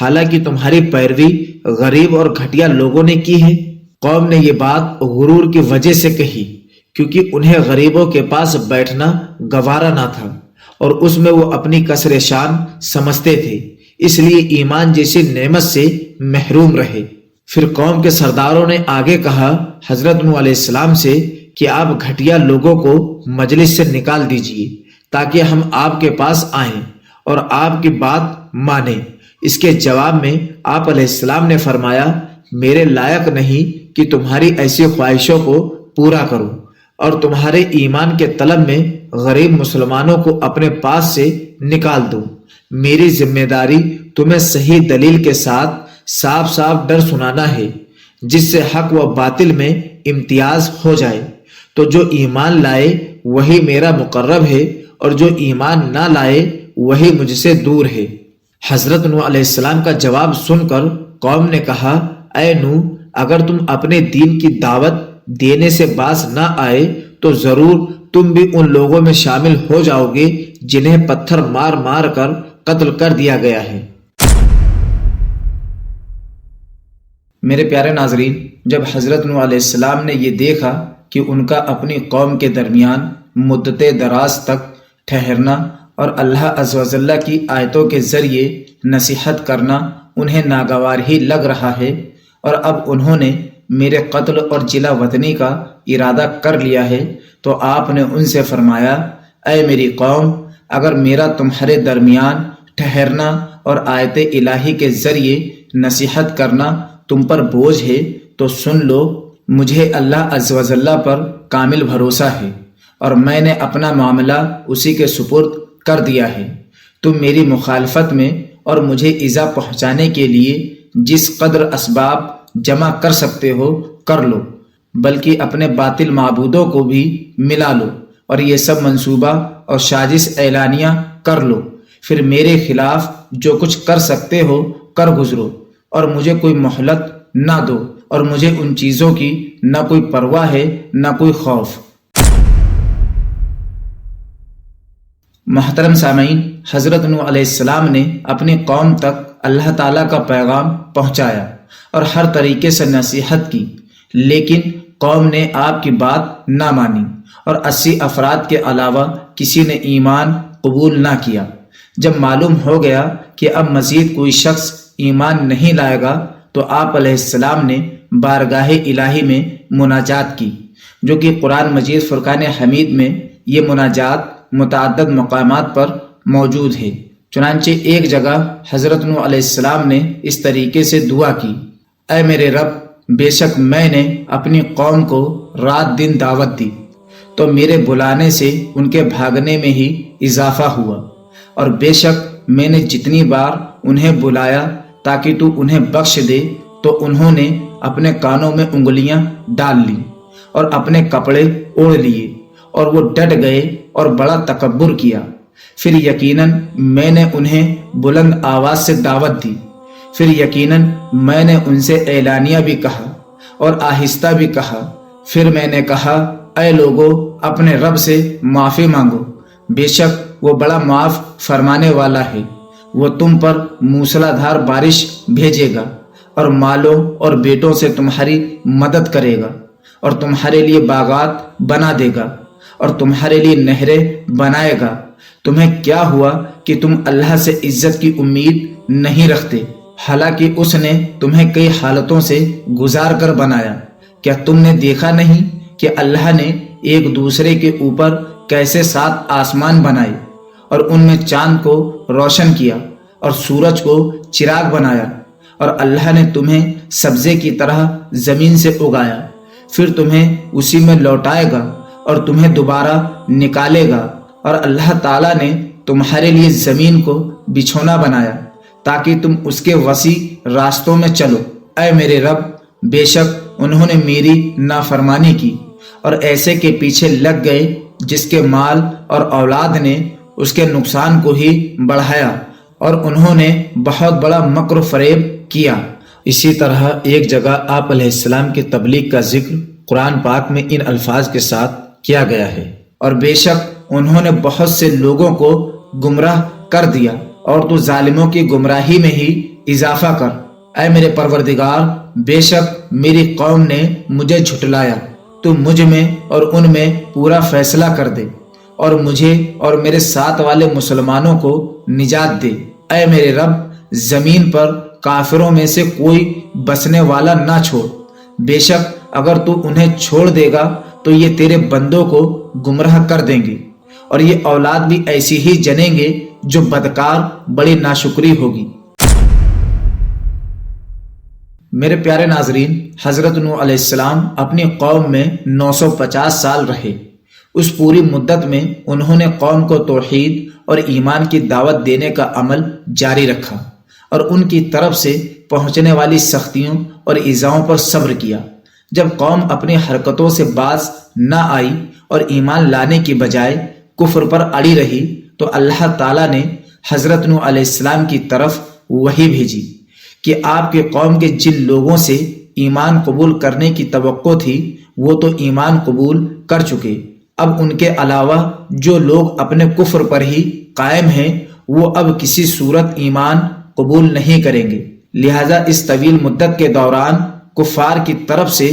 حالانکہ تمہاری پیروی غریب اور گھٹیا لوگوں نے کی ہے۔ قوم نے یہ بات غرور کی وجہ سے کہی، کیونکہ انہیں غریبوں کے پاس بیٹھنا گوارا نہ تھا اور اس میں وہ اپنی کسر شان سمجھتے تھے، اس لیے ایمان جیسی نعمت سے محروم رہے۔ پھر قوم کے سرداروں نے آگے کہا حضرت نوح علیہ السلام سے کہ آپ گھٹیا لوگوں کو مجلس سے نکال دیجئے تاکہ ہم آپ کے پاس آئیں اور آپ کی بات مانیں۔ اس کے جواب میں آپ علیہ السلام نے فرمایا، میرے لائق نہیں کہ تمہاری ایسی خواہشوں کو پورا کروں اور تمہارے ایمان کے طلب میں غریب مسلمانوں کو اپنے پاس سے نکال دوں، میری ذمہ داری تمہیں صحیح دلیل کے ساتھ صاف صاف ڈر سنانا ہے، جس سے حق و باطل میں امتیاز ہو جائے۔ تو جو ایمان لائے وہی میرا مقرب ہے، اور جو ایمان نہ لائے وہی مجھ سے دور ہے۔ حضرت نوح علیہ السلام کا جواب سن کر قوم نے کہا، اے نوح، اگر تم اپنے دین کی دعوت دینے سے باز نہ آئے تو ضرور تم بھی ان لوگوں میں شامل ہو جاؤ گے جنہیں پتھر مار مار کر قتل کر دیا گیا ہے۔ میرے پیارے ناظرین، جب حضرت نوح علیہ السلام نے یہ دیکھا کہ ان کا اپنی قوم کے درمیان مدت دراز تک ٹھہرنا اور اللہ عز و جل کی آیتوں کے ذریعے نصیحت کرنا انہیں ناگوار ہی لگ رہا ہے، اور اب انہوں نے میرے قتل اور جلا وطنی کا ارادہ کر لیا ہے، تو آپ نے ان سے فرمایا، اے میری قوم، اگر میرا تمہارے درمیان ٹھہرنا اور آیت الہی کے ذریعے نصیحت کرنا تم پر بوجھ ہے تو سن لو، مجھے اللہ عز و جل پر کامل بھروسہ ہے، اور میں نے اپنا معاملہ اسی کے سپرد کر دیا ہے۔ تم میری مخالفت میں اور مجھے ایذا پہنچانے کے لیے جس قدر اسباب جمع کر سکتے ہو کر لو، بلکہ اپنے باطل معبودوں کو بھی ملا لو، اور یہ سب منصوبہ اور سازش اعلانیہ کر لو، پھر میرے خلاف جو کچھ کر سکتے ہو کر گزرو، اور مجھے کوئی مہلت نہ دو، اور مجھے ان چیزوں کی نہ کوئی پرواہ ہے نہ کوئی خوف۔ محترم سامعین، حضرت نوح علیہ السلام نے اپنی قوم تک اللہ تعالیٰ کا پیغام پہنچایا اور ہر طریقے سے نصیحت کی، لیکن قوم نے آپ کی بات نہ مانی، اور 80 افراد کے علاوہ کسی نے ایمان قبول نہ کیا۔ جب معلوم ہو گیا کہ اب مزید کوئی شخص ایمان نہیں لائے گا تو آپ علیہ السلام نے بارگاہ الہی میں مناجات کی، جو کہ قرآن مجید فرقان حمید میں یہ مناجات متعدد مقامات پر موجود ہے۔ چنانچہ ایک جگہ حضرت نوح علیہ السلام نے اس طریقے سے دعا کی، اے میرے رب، بے شک میں نے اپنی قوم کو رات دن دعوت دی، تو میرے بلانے سے ان کے بھاگنے میں ہی اضافہ ہوا، اور بے شک میں نے جتنی بار انہیں بلایا تاکہ تو انہیں بخش دے تو انہوں نے اپنے کانوں میں انگلیاں ڈال لی اور اپنے کپڑے اوڑھ لیے، اور وہ ڈٹ گئے اور بڑا تکبر کیا۔ پھر یقیناً میں نے انہیں بلند آواز سے دعوت دی، پھر یقیناً میں نے ان سے اعلانیہ بھی کہا اور آہستہ بھی کہا، پھر میں نے کہا، اے لوگو، اپنے رب سے معافی مانگو، بے شک وہ بڑا معاف فرمانے والا ہے، وہ تم پر موسلا دھار بارش بھیجے گا اور مالوں اور بیٹوں سے تمہاری مدد کرے گا، اور تمہارے لیے باغات بنا دے گا اور تمہارے لیے نہریں بنائے گا۔ تمہیں کیا ہوا کہ تم اللہ سے عزت کی امید نہیں رکھتے، حالانکہ اس نے تمہیں کئی حالتوں سے گزار کر بنایا؟ کیا تم نے دیکھا نہیں کہ اللہ نے ایک دوسرے کے اوپر کیسے 7 آسمان بنائے، اور ان میں چاند کو روشن کیا اور سورج کو چراغ بنایا، اور اللہ نے تمہیں سبزے کی طرح زمین سے اگایا، پھر تمہیں اسی میں لوٹائے گا اور تمہیں دوبارہ نکالے گا، اور اللہ تعالیٰ نے تمہارے لیے زمین کو بچھونا بنایا تاکہ تم اس کے وسیع راستوں میں چلو۔ اے میرے رب، بے شک انہوں نے میری نافرمانی کی اور ایسے کے پیچھے لگ گئے جس کے مال اور اولاد نے اس کے نقصان کو ہی بڑھایا، اور انہوں نے بہت بڑا مکر و فریب کیا۔ اسی طرح ایک جگہ آپ علیہ السلام کی تبلیغ کا ذکر قرآن پاک میں ان الفاظ کے ساتھ کیا گیا ہے، اور بے شک انہوں نے بہت سے لوگوں کو گمراہ کر دیا، اور تو ظالموں کی گمراہی میں ہی اضافہ کر۔ اے میرے پروردگار، بے شک میری قوم نے مجھے جھٹلایا، تو مجھ میں اور ان میں پورا فیصلہ کر دے، اور مجھے اور میرے ساتھ والے مسلمانوں کو نجات دے۔ اے میرے رب، زمین پر کافروں میں سے کوئی بسنے والا نہ چھوڑ، بے شک اگر تو انہیں چھوڑ دے گا تو یہ تیرے بندوں کو گمراہ کر دیں گے، اور یہ اولاد بھی ایسی ہی جنیں گے جو بدکار بڑی ناشکری ہوگی۔ میرے پیارے ناظرین، حضرت نوح علیہ السلام اپنی قوم میں 950 سال رہے۔ اس پوری مدت میں انہوں نے قوم کو توحید اور ایمان کی دعوت دینے کا عمل جاری رکھا اور ان کی طرف سے پہنچنے والی سختیوں اور ایذاؤں پر صبر کیا۔ جب قوم اپنی حرکتوں سے باز نہ آئی اور ایمان لانے کی بجائے کفر پر اڑی رہی تو اللہ تعالیٰ نے حضرت نوح علیہ السلام کی طرف وحی بھیجی کہ آپ کے قوم کے جن لوگوں سے ایمان قبول کرنے کی توقع تھی وہ تو ایمان قبول کر چکے، اب ان کے علاوہ جو لوگ اپنے کفر پر ہی قائم ہیں وہ اب کسی صورت ایمان قبول نہیں کریں گے۔ لہذا اس طویل مدت کے دوران کفار کی طرف سے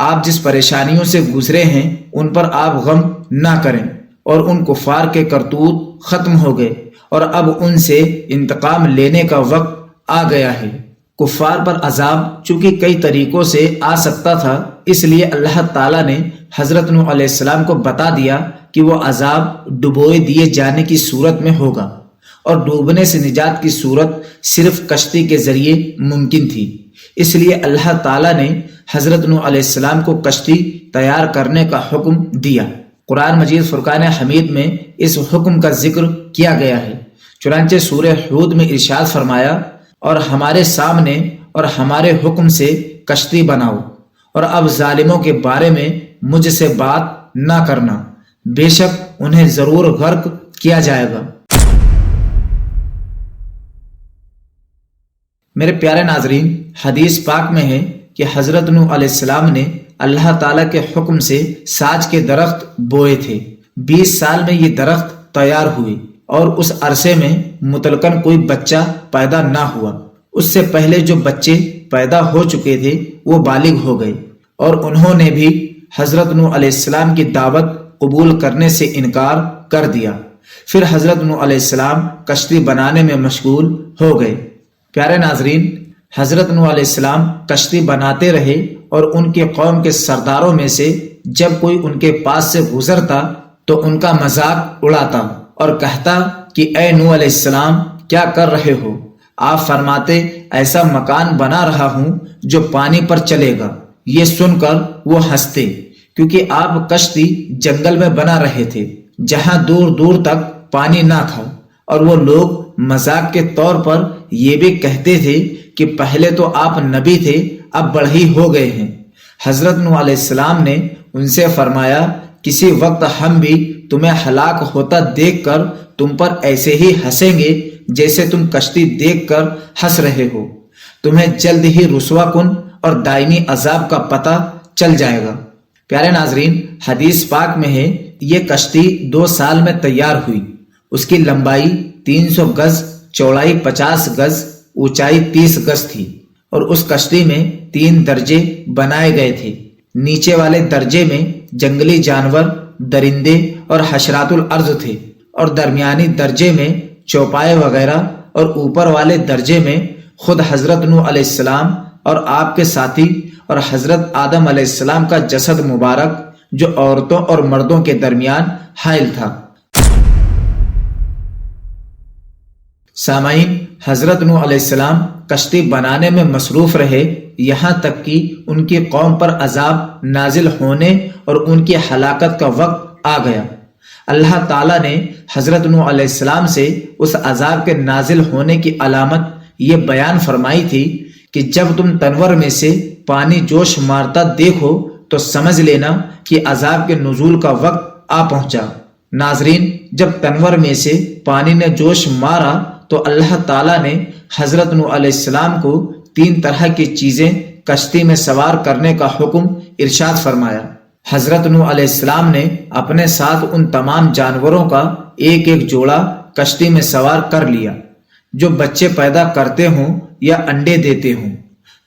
آپ جس پریشانیوں سے گزرے ہیں ان پر آپ غم نہ کریں، اور ان کفار کے کرتوت ختم ہو گئے اور اب ان سے انتقام لینے کا وقت آ گیا ہے۔ کفار پر عذاب چونکہ کئی طریقوں سے آ سکتا تھا، اس لیے اللہ تعالیٰ نے حضرت نوح علیہ السلام کو بتا دیا کہ وہ عذاب ڈبوئے دیے جانے کی صورت میں ہوگا، اور ڈوبنے سے نجات کی صورت صرف کشتی کے ذریعے ممکن تھی۔ اس لیے اللہ تعالیٰ نے حضرت نوح علیہ السلام کو کشتی تیار کرنے کا حکم دیا۔ قرآن مجید فرقان حمید میں اس حکم کا ذکر کیا گیا ہے۔ چنانچہ سورہ ہود میں ارشاد فرمایا، اور ہمارے سامنے اور ہمارے حکم سے کشتی بناؤ، اور اب ظالموں کے بارے میں مجھ سے بات نہ کرنا، بے شک انہیں ضرور غرق کیا جائے گا۔ میرے پیارے ناظرین، حدیث پاک میں ہے کہ حضرت نوح علیہ السلام نے اللہ تعالیٰ کے حکم سے ساج کے درخت بوئے تھے۔ 20 سال میں یہ درخت تیار ہوئے اور اس عرصے میں مطلقاً کوئی بچہ پیدا نہ ہوا۔ اس سے پہلے جو بچے پیدا ہو چکے تھے وہ بالغ ہو گئے، اور انہوں نے بھی حضرت نوح علیہ السلام کی دعوت قبول کرنے سے انکار کر دیا۔ پھر حضرت نوح علیہ السلام کشتی بنانے میں مشغول ہو گئے۔ پیارے ناظرین، حضرت نوح علیہ السلام کشتی بناتے رہے، اور ان کے قوم کے سرداروں میں سے جب کوئی ان کے پاس سے گزرتا تو ان کا مذاق اڑاتا اور کہتا کہ اے نوح علیہ السلام کیا کر رہے ہو؟ آپ فرماتے ایسا مکان بنا رہا ہوں جو پانی پر چلے گا۔ یہ سن کر وہ ہنستے، کیونکہ آپ کشتی جنگل میں بنا رہے تھے جہاں دور دور تک پانی نہ تھا، اور وہ لوگ مذاق کے طور پر یہ بھی کہتے تھے کہ پہلے تو آپ نبی تھے، اب بڑھئی ہو گئے ہیں۔ حضرت نوح علیہ السلام نے ان سے فرمایا، کسی وقت ہم بھی تمہیں ہلاک ہوتا دیکھ کر تم پر ایسے ہی ہنسیں گے جیسے تم کشتی دیکھ کر ہنس رہے ہو۔ تمہیں جلد ہی رسوا کن اور دائمی عذاب کا پتہ چل جائے گا۔ پیارے ناظرین، حدیث پاک میں ہے یہ کشتی 2 سال میں تیار ہوئی۔ اس کی لمبائی 300 گز، چوڑائی 50 گز، اونچائی 30 گز تھی، اور اس کشتی میں 3 درجے بنائے گئے تھے۔ نیچے والے درجے میں جنگلی جانور، درندے اور حشرات الارض تھے، اور درمیانی درجے میں چوپائے وغیرہ، اور اوپر والے درجے میں خود حضرت نوح علیہ السلام اور آپ کے ساتھی اور حضرت آدم علیہ السلام کا جسد مبارک جو عورتوں اور مردوں کے درمیان حائل تھا۔ سامعین، حضرت نوح علیہ السلام کشتی بنانے میں مصروف رہے، یہاں تک کہ ان کی قوم پر عذاب نازل ہونے اور ان کی ہلاکت کا وقت آ گیا۔ اللہ تعالیٰ نے حضرت نوح علیہ السلام سے اس عذاب کے نازل ہونے کی علامت یہ بیان فرمائی تھی کہ جب تم تنور میں سے پانی جوش مارتا دیکھو تو سمجھ لینا کہ عذاب کے نزول کا وقت آ پہنچا۔ ناظرین، جب تنور میں سے پانی نے جوش مارا تو اللہ تعالیٰ نے حضرت نوح علیہ السلام کو 3 طرح کی چیزیں کشتی میں سوار کرنے کا حکم ارشاد فرمایا۔ حضرت نوح علیہ السلام نے اپنے ساتھ ان تمام جانوروں کا ایک ایک جوڑا کشتی میں سوار کر لیا جو بچے پیدا کرتے ہوں یا انڈے دیتے ہوں۔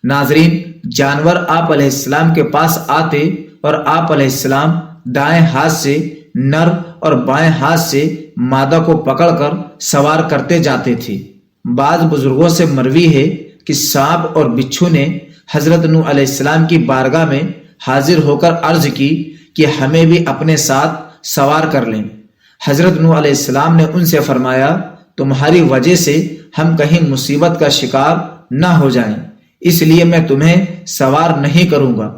ناظرین، جانور آپ علیہ السلام کے پاس آتے اور آپ علیہ السلام دائیں ہاتھ سے نر اور بائیں ہاتھ سے مادہ کو پکڑ کر سوار کرتے جاتے تھے۔ بعض بزرگوں سے مروی ہے کہ سانپ اور بچھو نے حضرت نوح علیہ السلام کی بارگاہ میں حاضر ہو کر عرض کی کہ ہمیں بھی اپنے ساتھ سوار کر لیں۔ حضرت نوح علیہ السلام نے ان سے فرمایا، تمہاری وجہ سے ہم کہیں مصیبت کا شکار نہ ہو جائیں، اس لیے میں تمہیں سوار نہیں کروں گا۔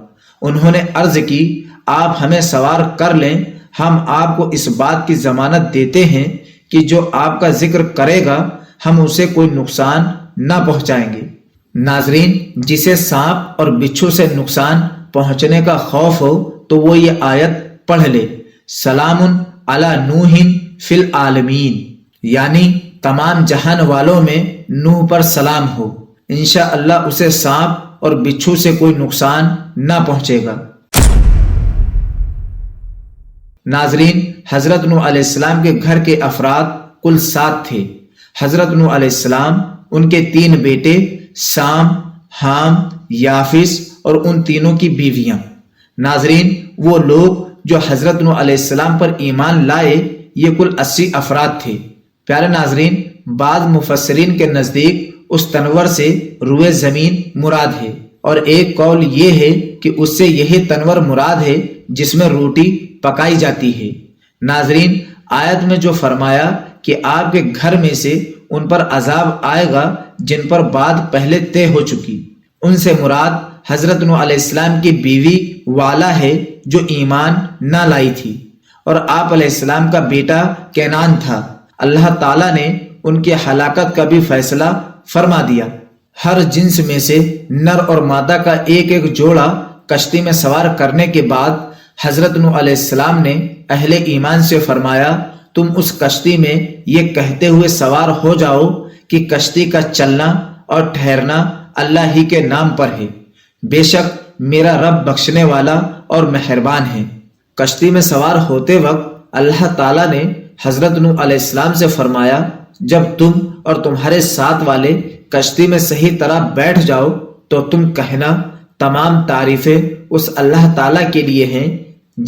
انہوں نے عرض کی، آپ ہمیں سوار کر لیں، ہم آپ کو اس بات کی ضمانت دیتے ہیں کہ جو آپ کا ذکر کرے گا ہم اسے کوئی نقصان نہ پہنچائیں گے۔ ناظرین، جسے سانپ اور بچھو سے نقصان پہنچنے کا خوف ہو تو وہ یہ آیت پڑھ لے، سلام علی نوح فی العالمین، یعنی تمام جہان والوں میں نوح پر سلام ہو، انشاءاللہ اسے سانپ اور بچھو سے کوئی نقصان نہ پہنچے گا۔ ناظرین، حضرت نوح علیہ السلام کے گھر کے افراد کل 7 تھے۔ حضرت نوح علیہ السلام، ان کے 3 بیٹے سام، حام، یافس اور ان تینوں کی بیویاں۔ ناظرین، وہ لوگ جو حضرت نوح علیہ السلام پر ایمان لائے یہ کل 80 افراد تھے۔ پیارے ناظرین، بعض مفسرین کے نزدیک اس تنور سے روئے زمین مراد ہے، اور ایک قول یہ ہے کہ اس سے یہی تنور مراد ہے جس میں روٹی پکائی جاتی ہے۔ ناظرین، آیت میں جو فرمایا کہ آپ کے گھر میں سے ان پر عذاب آئے گا جن پر بات پہلے طے ہو چکی، ان سے مراد حضرت نوح علیہ السلام کی بیوی والا ہے جو ایمان نہ لائی تھی، اور آپ علیہ السلام کا بیٹا کینان تھا۔ اللہ تعالیٰ نے ان کی ہلاکت کا بھی فیصلہ فرما دیا۔ ہر جنس میں سے نر اور مادہ کا ایک ایک جوڑا کشتی میں سوار کرنے کے بعد حضرت نوح علیہ السلام نے اہل ایمان سے فرمایا، تم اس کشتی میں یہ کہتے ہوئے سوار ہو جاؤ کہ کشتی کا چلنا اور ٹھہرنا اللہ ہی کے نام پر ہے، بے شک میرا رب بخشنے والا اور مہربان ہے۔ کشتی میں سوار ہوتے وقت اللہ تعالیٰ نے حضرت نوح علیہ السلام سے فرمایا، جب تم اور تمہارے ساتھ والے کشتی میں صحیح طرح بیٹھ جاؤ تو تم کہنا، تمام تعریفیں اس اللہ تعالیٰ کے لیے ہیں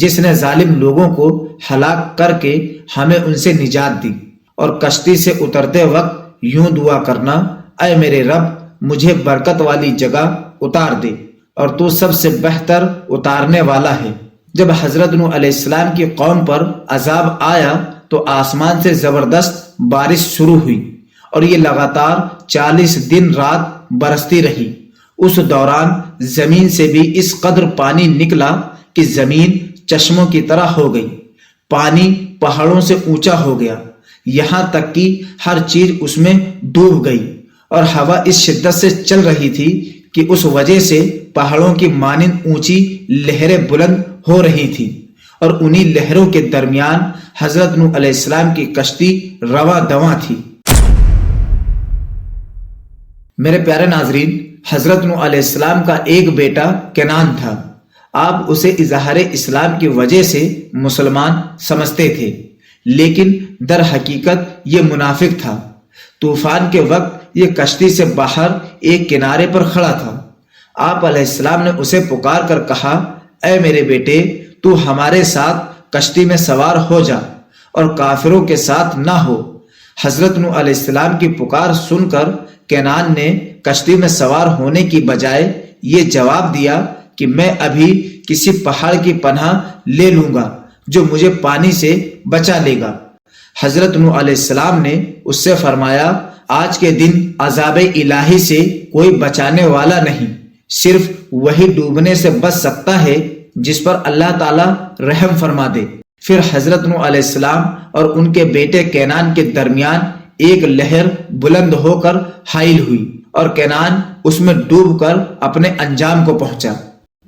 جس نے ظالم لوگوں کو ہلاک کر کے ہمیں ان سے نجات دی، اور کشتی سے اترتے وقت یوں دعا کرنا، اے میرے رب مجھے برکت والی جگہ اتار دے، اور تو سب سے بہتر اتارنے والا ہے۔ جب حضرت نوح علیہ السلام کی قوم پر عذاب آیا تو آسمان سے زبردست بارش شروع ہوئی، اور یہ لگاتار 40 دن رات برستی رہی۔ اس دوران زمین سے بھی اس قدر پانی نکلا کہ زمین چشموں کی طرح ہو گئی، پانی پہاڑوں سے اونچا ہو گیا، یہاں تک کہ ہر چیز اس میں ڈوب گئی، اور ہوا اس شدت سے چل رہی تھی کہ اس وجہ سے پہاڑوں کی مانند اونچی لہریں بلند ہو رہی تھی، اور انہی لہروں کے درمیان حضرت نوح علیہ السلام کی کشتی رواں دواں تھی۔ میرے پیارے ناظرین، حضرت نوح علیہ السلام کا ایک بیٹا کینان تھا۔ آپ اسے اظہار اسلام کی وجہ سے مسلمان سمجھتے تھے، لیکن در حقیقت یہ منافق تھا۔ طوفان کے وقت یہ کشتی سے باہر ایک کنارے پر کھڑا تھا۔ آپ علیہ السلام نے اسے پکار کر کہا، اے میرے بیٹے، تو ہمارے ساتھ کشتی میں سوار ہو جا اور کافروں کے ساتھ نہ ہو۔ حضرت نوح علیہ السلام کی پکار سن کر کینان نے کشتی میں سوار ہونے کی بجائے یہ جواب دیا کہ میں ابھی کسی پہاڑ کی پناہ لے لوں گا جو مجھے پانی سے بچا لے گا۔ حضرت نوح علیہ السلام نے اس سے فرمایا، آج کے دن عذاب الہی سے کوئی بچانے والا نہیں، صرف وہی ڈوبنے سے بچ سکتا ہے جس پر اللہ تعالی رحم فرما دے۔ پھر حضرت نوح علیہ السلام اور ان کے بیٹے کینان کے درمیان ایک لہر بلند ہو کر حائل ہوئی، اور کینان اس میں ڈوب کر اپنے انجام کو پہنچا۔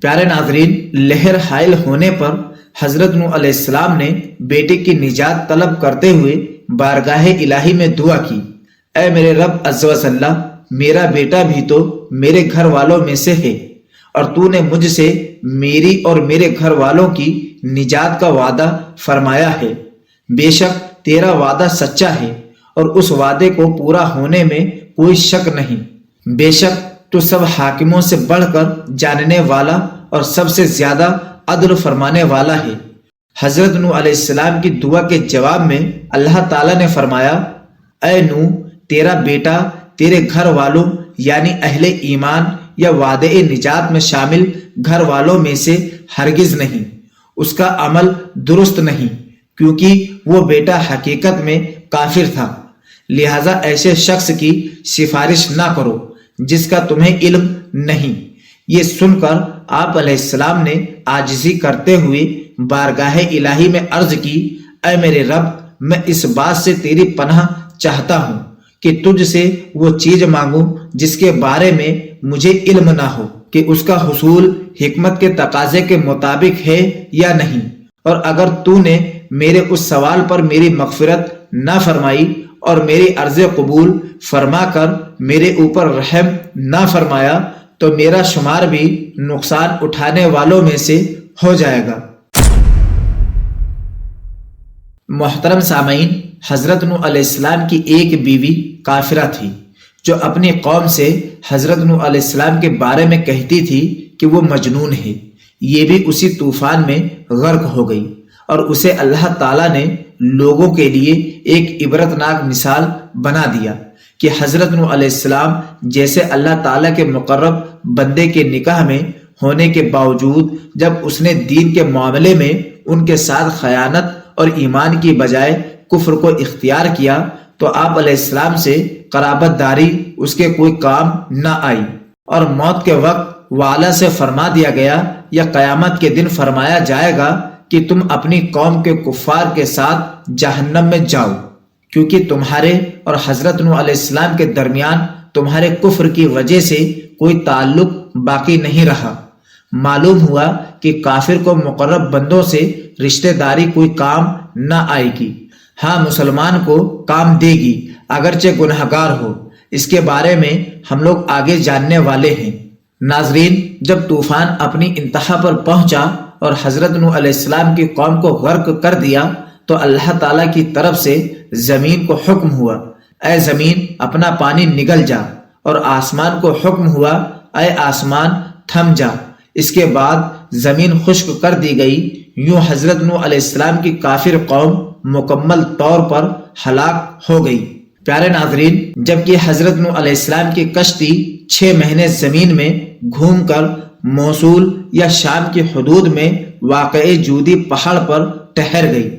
پیارے ناظرین، لہر حائل ہونے پر حضرت نوح علیہ السلام نے بیٹے کی نجات طلب کرتے ہوئے بارگاہ الہی میں دعا کی، اے میرے رب عز و جل، میرا بیٹا بھی تو میرے گھر والوں میں سے ہے، اور تو نے مجھ سے میری اور میرے گھر والوں کی نجات کا وعدہ فرمایا ہے۔ بے شک تیرا وعدہ سچا ہے، اور اس وعدے کو پورا ہونے میں کوئی شک نہیں۔ بے شک تو سب حاکموں سے بڑھ کر جاننے والا اور سب سے زیادہ عدل فرمانے والا ہے۔ حضرت نوح علیہ السلام کی دعا کے جواب میں اللہ تعالیٰ نے فرمایا، اے نوح، تیرا بیٹا تیرے گھر والوں یعنی اہل ایمان یا وعدے نجات میں شامل گھر والوں میں سے ہرگز نہیں، اس کا عمل درست نہیں، کیونکہ وہ بیٹا حقیقت میں کافر تھا، لہذا ایسے شخص کی سفارش نہ کرو جس کا تمہیں علم نہیں۔ یہ سن کر آپ علیہ السلام نے عاجزی کرتے ہوئے بارگاہ الہی میں عرض کی، اے میرے رب، میں اس بات سے تیری پناہ چاہتا ہوں کہ تجھ سے وہ چیز مانگوں جس کے بارے میں مجھے علم نہ ہو کہ اس کا حصول حکمت کے تقاضے کے مطابق ہے یا نہیں، اور اگر تو نے میرے اس سوال پر میری مغفرت نہ فرمائی اور میری عرض قبول فرما کر میرے اوپر رحم نہ فرمایا تو میرا شمار بھی نقصان اٹھانے والوں میں سے ہو جائے گا۔ محترم سامعین، حضرت نوح علیہ السلام کی ایک بیوی کافرہ تھی جو اپنی قوم سے حضرت نوح علیہ السلام کے بارے میں کہتی تھی کہ وہ مجنون ہے۔ یہ بھی اسی طوفان میں غرق ہو گئی اور اسے اللہ تعالیٰ نے لوگوں کے لیے ایک عبرتناک مثال بنا دیا کہ حضرت نوح علیہ السلام جیسے اللہ تعالیٰ کے مقرب بندے کے نکاح میں ہونے کے باوجود جب اس نے دین کے معاملے میں ان کے ساتھ خیانت اور ایمان کی بجائے کفر کو اختیار کیا تو آپ علیہ السلام سے قرابت داری اس کے کوئی کام نہ آئی، اور موت کے وقت وعلیٰ سے فرما دیا گیا یا قیامت کے دن فرمایا جائے گا کہ تم اپنی قوم کے کفار کے ساتھ جہنم میں جاؤ، کیونکہ تمہارے اور حضرت نوح علیہ السلام کے درمیان تمہارے کفر کی وجہ سے کوئی تعلق باقی نہیں رہا۔ معلوم ہوا کہ کافر کو مقرب بندوں سے رشتہ داری کوئی کام نہ آئے گی، ہاں مسلمان کو کام دے گی اگرچہ گنہگار ہو۔ اس کے بارے میں ہم لوگ آگے جاننے والے ہیں۔ ناظرین، جب طوفان اپنی انتہا پر پہنچا اور حضرت نوح علیہ السلام کی قوم کو غرق کر دیا تو اللہ تعالیٰ کی طرف سے زمین کو حکم ہوا، اے زمین اپنا پانی نگل جا، اور آسمان کو حکم ہوا، اے آسمان تھم جا۔ اس کے بعد زمین خشک کر دی گئی۔ یوں حضرت نوح علیہ السلام کی کافر قوم مکمل طور پر ہلاک ہو گئی۔ پیارے ناظرین، جبکہ حضرت نوح علیہ السلام کی کشتی 6 مہینے زمین میں گھوم کر موصول یا شام کی حدود میں واقع جودی پہاڑ پر ٹھہر گئی۔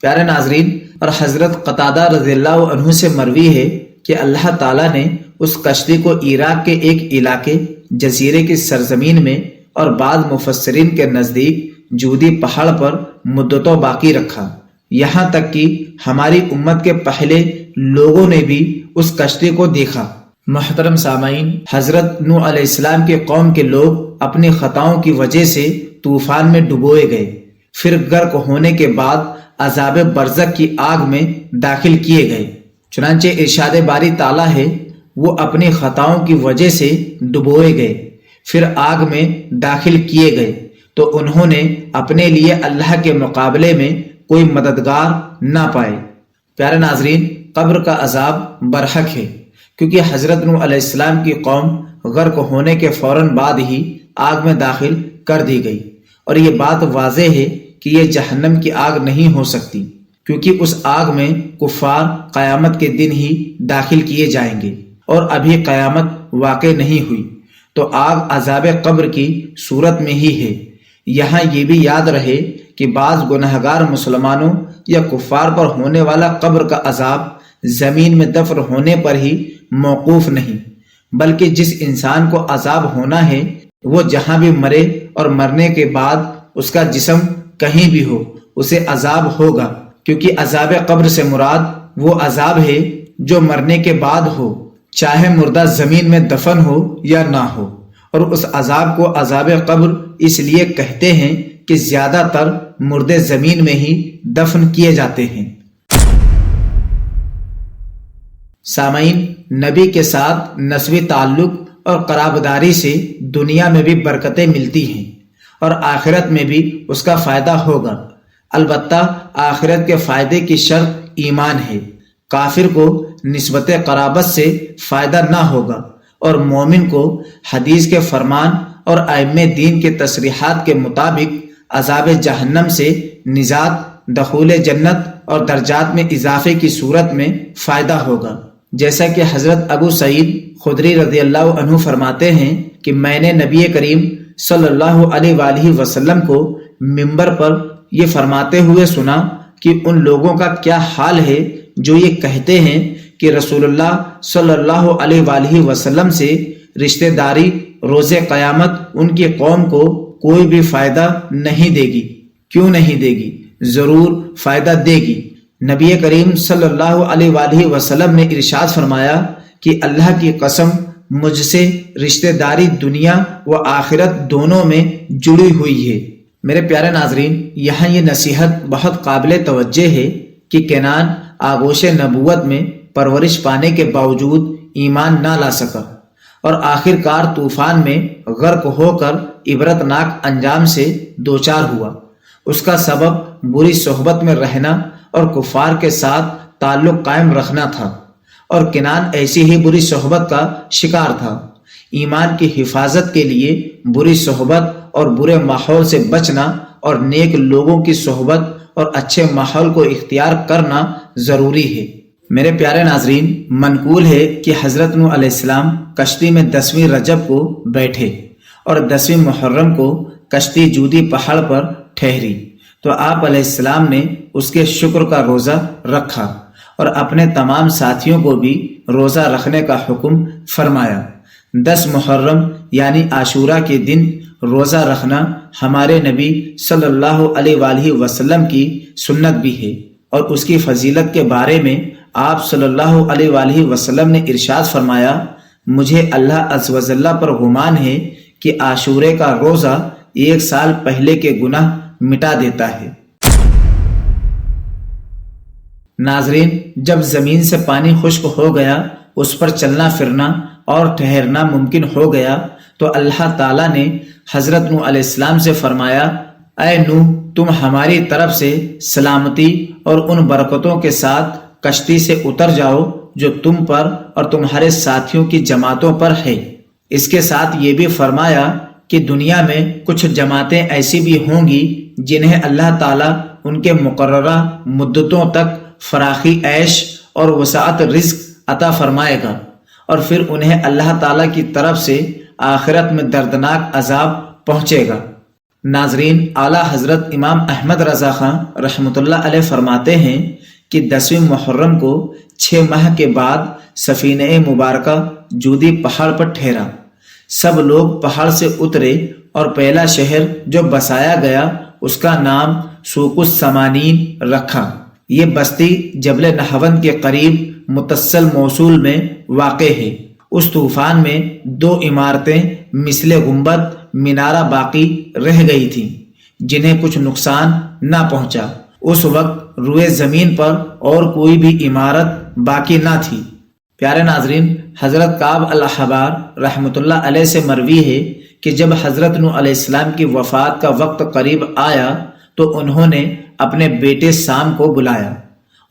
پیارے ناظرین، اور حضرت قتادہ رضی اللہ عنہ سے مروی ہے کہ اللہ تعالیٰ نے اس کشتی کو عراق کے ایک علاقے جزیرے کی سرزمین میں اور بعض مفسرین کے نزدیک جودی پہاڑ پر مدتوں باقی رکھا، یہاں تک کہ ہماری امت کے پہلے لوگوں نے بھی اس کشتی کو دیکھا۔ محترم سامعین، حضرت نوح علیہ السلام کے قوم کے لوگ اپنی خطاؤں کی وجہ سے طوفان میں ڈبوئے گئے، پھر غرق ہونے کے بعد عذاب برزخ کی آگ میں داخل کیے گئے۔ چنانچہ ارشاد باری تعالیٰ ہے، وہ اپنی خطاؤں کی وجہ سے ڈبوئے گئے، پھر آگ میں داخل کیے گئے تو انہوں نے اپنے لیے اللہ کے مقابلے میں کوئی مددگار نہ پائے۔ پیارے ناظرین، قبر کا عذاب برحق ہے، کیونکہ حضرت نوح علیہ السلام کی قوم غرق ہونے کے فوراً بعد ہی آگ میں داخل کر دی گئی، اور یہ بات واضح ہے کہ یہ جہنم کی آگ نہیں ہو سکتی، کیونکہ اس آگ میں کفار قیامت کے دن ہی داخل کیے جائیں گے، اور ابھی قیامت واقع نہیں ہوئی، تو آگ عذاب قبر کی صورت میں ہی ہے۔ یہاں یہ بھی یاد رہے کہ بعض گنہگار مسلمانوں یا کفار پر ہونے والا قبر کا عذاب زمین میں دفن ہونے پر ہی موقوف نہیں، بلکہ جس انسان کو عذاب ہونا ہے وہ جہاں بھی مرے اور مرنے کے بعد اس کا جسم کہیں بھی ہو اسے عذاب ہوگا، کیونکہ عذاب قبر سے مراد وہ عذاب ہے جو مرنے کے بعد ہو، چاہے مردہ زمین میں دفن ہو یا نہ ہو، اور اس عذاب کو عذاب قبر اس لیے کہتے ہیں کہ زیادہ تر مردے زمین میں ہی دفن کیے جاتے ہیں۔ سامعین، نبی کے ساتھ نسبی تعلق اور قرابداری سے دنیا میں بھی برکتیں ملتی ہیں اور آخرت میں بھی اس کا فائدہ ہوگا، البتہ آخرت کے فائدے کی شرط ایمان ہے۔ کافر کو نسبت قرابت سے فائدہ نہ ہوگا، اور مومن کو حدیث کے فرمان اور ائمہ دین کے تصریحات کے مطابق عذاب جہنم سے نجات، دخول جنت اور درجات میں اضافے کی صورت میں فائدہ ہوگا، جیسا کہ حضرت ابو سعید خدری رضی اللہ عنہ فرماتے ہیں کہ میں نے نبی کریم صلی اللہ علیہ وآلہ وسلم کو منبر پر یہ فرماتے ہوئے سنا کہ ان لوگوں کا کیا حال ہے جو یہ کہتے ہیں کہ رسول اللہ صلی اللہ علیہ وآلہ وسلم سے رشتہ داری روز قیامت ان کی قوم کو کوئی بھی فائدہ نہیں دے گی۔ کیوں نہیں دے گی؟ ضرور فائدہ دے گی۔ نبی کریم صلی اللہ علیہ وآلہ وسلم نے ارشاد فرمایا کہ اللہ کی قسم مجھ سے رشتہ داری دنیا و آخرت دونوں میں جڑی ہوئی ہے۔ میرے پیارے ناظرین، یہاں یہ نصیحت بہت قابل توجہ ہے کہ کینان آغوش نبوت میں پرورش پانے کے باوجود ایمان نہ لا سکا اور آخر کار طوفان میں غرق ہو کر عبرتناک انجام سے دوچار ہوا۔ اس کا سبب بری صحبت میں رہنا اور کفار کے ساتھ تعلق قائم رکھنا تھا، اور کینان ایسی ہی بری صحبت کا شکار تھا۔ ایمان کی حفاظت کے لیے بری صحبت اور برے ماحول سے بچنا اور نیک لوگوں کی صحبت اور اچھے ماحول کو اختیار کرنا ضروری ہے۔ میرے پیارے ناظرین، منقول ہے کہ حضرت نوح علیہ السلام کشتی میں 10ویں رجب کو بیٹھے اور 10ویں محرم کو کشتی جودی پہاڑ پر ٹھہری، تو آپ علیہ السلام نے اس کے شکر کا روزہ رکھا اور اپنے تمام ساتھیوں کو بھی روزہ رکھنے کا حکم فرمایا۔ 10 محرم یعنی عاشورہ کے دن روزہ رکھنا ہمارے نبی صلی اللہ علیہ وآلہ وسلم کی سنت بھی ہے، اور اس کی فضیلت کے بارے میں آپ صلی اللہ علیہ وآلہ وسلم نے ارشاد فرمایا، مجھے اللہ عز و جل پر گمان ہے کہ عاشورے کا روزہ 1 سال پہلے کے گناہ مٹا دیتا ہے۔ ناظرین، جب زمین سے پانی خشک ہو گیا، اس پر چلنا پھرنا اور ٹھہرنا ممکن ہو گیا، تو اللہ تعالیٰ نے حضرت نوح علیہ السلام سے فرمایا، اے نوح، تم ہماری طرف سے سلامتی اور ان برکتوں کے ساتھ کشتی سے اتر جاؤ جو تم پر اور تمہارے ساتھیوں کی جماعتوں پر ہے۔ اس کے ساتھ یہ بھی فرمایا کہ دنیا میں کچھ جماعتیں ایسی بھی ہوں گی جنہیں اللہ تعالیٰ ان کے مقررہ مدتوں تک فراخی عیش اور وسعت رزق عطا فرمائے گا، اور پھر انہیں اللہ تعالیٰ کی طرف سے آخرت میں دردناک عذاب پہنچے گا۔ ناظرین، اعلیٰ حضرت امام احمد رضا خان رحمۃ اللہ علیہ فرماتے ہیں کہ 10ویں محرم کو 6 ماہ کے بعد سفینہ مبارکہ جودی پہاڑ پر ٹھہرا۔ سب لوگ پہاڑ سے اترے اور پہلا شہر جو بسایا گیا اس کا نام سوق السمانین رکھا۔ یہ بستی جبل نہوند کے قریب متصل موصول میں واقع ہے۔ اس طوفان میں 2 عمارتیں مثل گنبد مینارہ باقی رہ گئی تھیں جنہیں کچھ نقصان نہ پہنچا۔ اس وقت روئے زمین پر اور کوئی بھی عمارت باقی نہ تھی۔ پیارے ناظرین، حضرت کعب الاحبار رحمۃ اللہ علیہ سے مروی ہے کہ جب حضرت نوح علیہ السلام کی وفات کا وقت قریب آیا تو انہوں نے اپنے بیٹے سام کو بلایا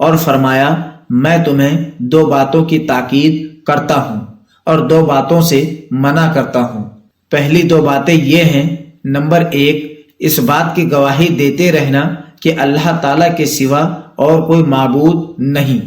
اور فرمایا، میں تمہیں 2 باتوں کی تاکید کرتا ہوں اور 2 باتوں سے منع کرتا ہوں۔ پہلی 2 باتیں یہ ہیں، نمبر 1، اس بات کی گواہی دیتے رہنا کہ اللہ تعالیٰ کے سوا اور کوئی معبود نہیں۔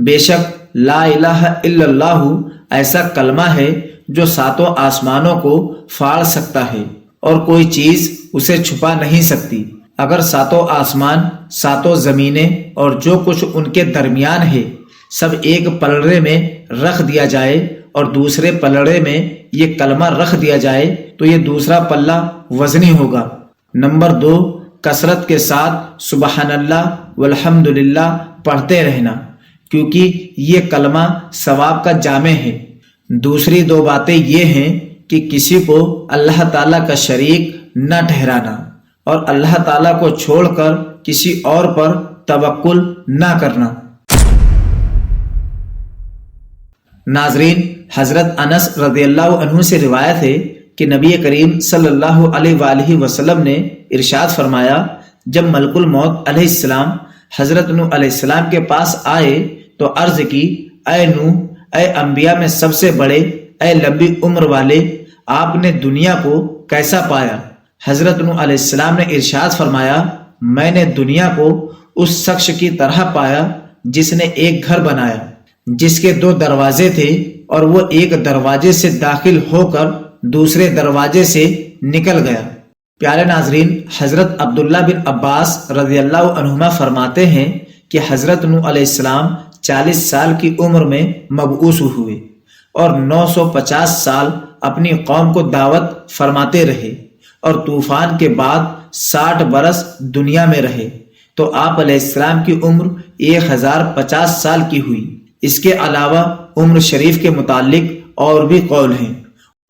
بے شک لا الہ الا اللہ ایسا کلمہ ہے جو 7 آسمانوں کو پھاڑ سکتا ہے اور کوئی چیز اسے چھپا نہیں سکتی۔ اگر 7 آسمان، 7 زمینیں اور جو کچھ ان کے درمیان ہے سب ایک پلڑے میں رکھ دیا جائے اور دوسرے پلڑے میں یہ کلمہ رکھ دیا جائے تو یہ دوسرا پلہ وزنی ہوگا۔ نمبر 2، کثرت کے ساتھ سبحان اللہ والحمد للہ پڑھتے رہنا، کیونکہ یہ کلمہ ثواب کا جامع ہے۔ دوسری 2 باتیں یہ ہیں کہ کسی کو اللہ تعالیٰ کا شریک نہ ٹھہرانا اور اللہ تعالیٰ کو چھوڑ کر کسی اور پر توکل نہ کرنا۔ ناظرین، حضرت انس رضی اللہ عنہ سے روایت ہے کہ نبی کریم صلی اللہ علیہ وآلہ وسلم نے ارشاد فرمایا، جب ملک الموت علیہ السلام حضرت نوح علیہ السلام کے پاس آئے تو عرض کی، اے نوح، اے انبیاء میں سب سے بڑے، اے لمبی عمر والے، آپ نے دنیا کو کیسا پایا؟ حضرت نوح علیہ السلام نے ارشاد فرمایا، میں نے دنیا کو اس شخص کی طرح پایا جس نے ایک گھر بنایا جس کے 2 دروازے تھے اور وہ ایک دروازے سے داخل ہو کر دوسرے دروازے سے نکل گیا۔ پیارے ناظرین، حضرت عبداللہ بن عباس رضی اللہ عنہما فرماتے ہیں کہ حضرت نوح علیہ السلام 40 سال کی عمر میں مبعوث ہوئے اور 950 سال اپنی قوم کو دعوت فرماتے رہے اور طوفان کے بعد 60 برس دنیا میں رہے، تو آپ علیہ السلام کی عمر 1050 سال کی ہوئی۔ اس کے علاوہ عمر شریف کے متعلق اور بھی قول ہیں۔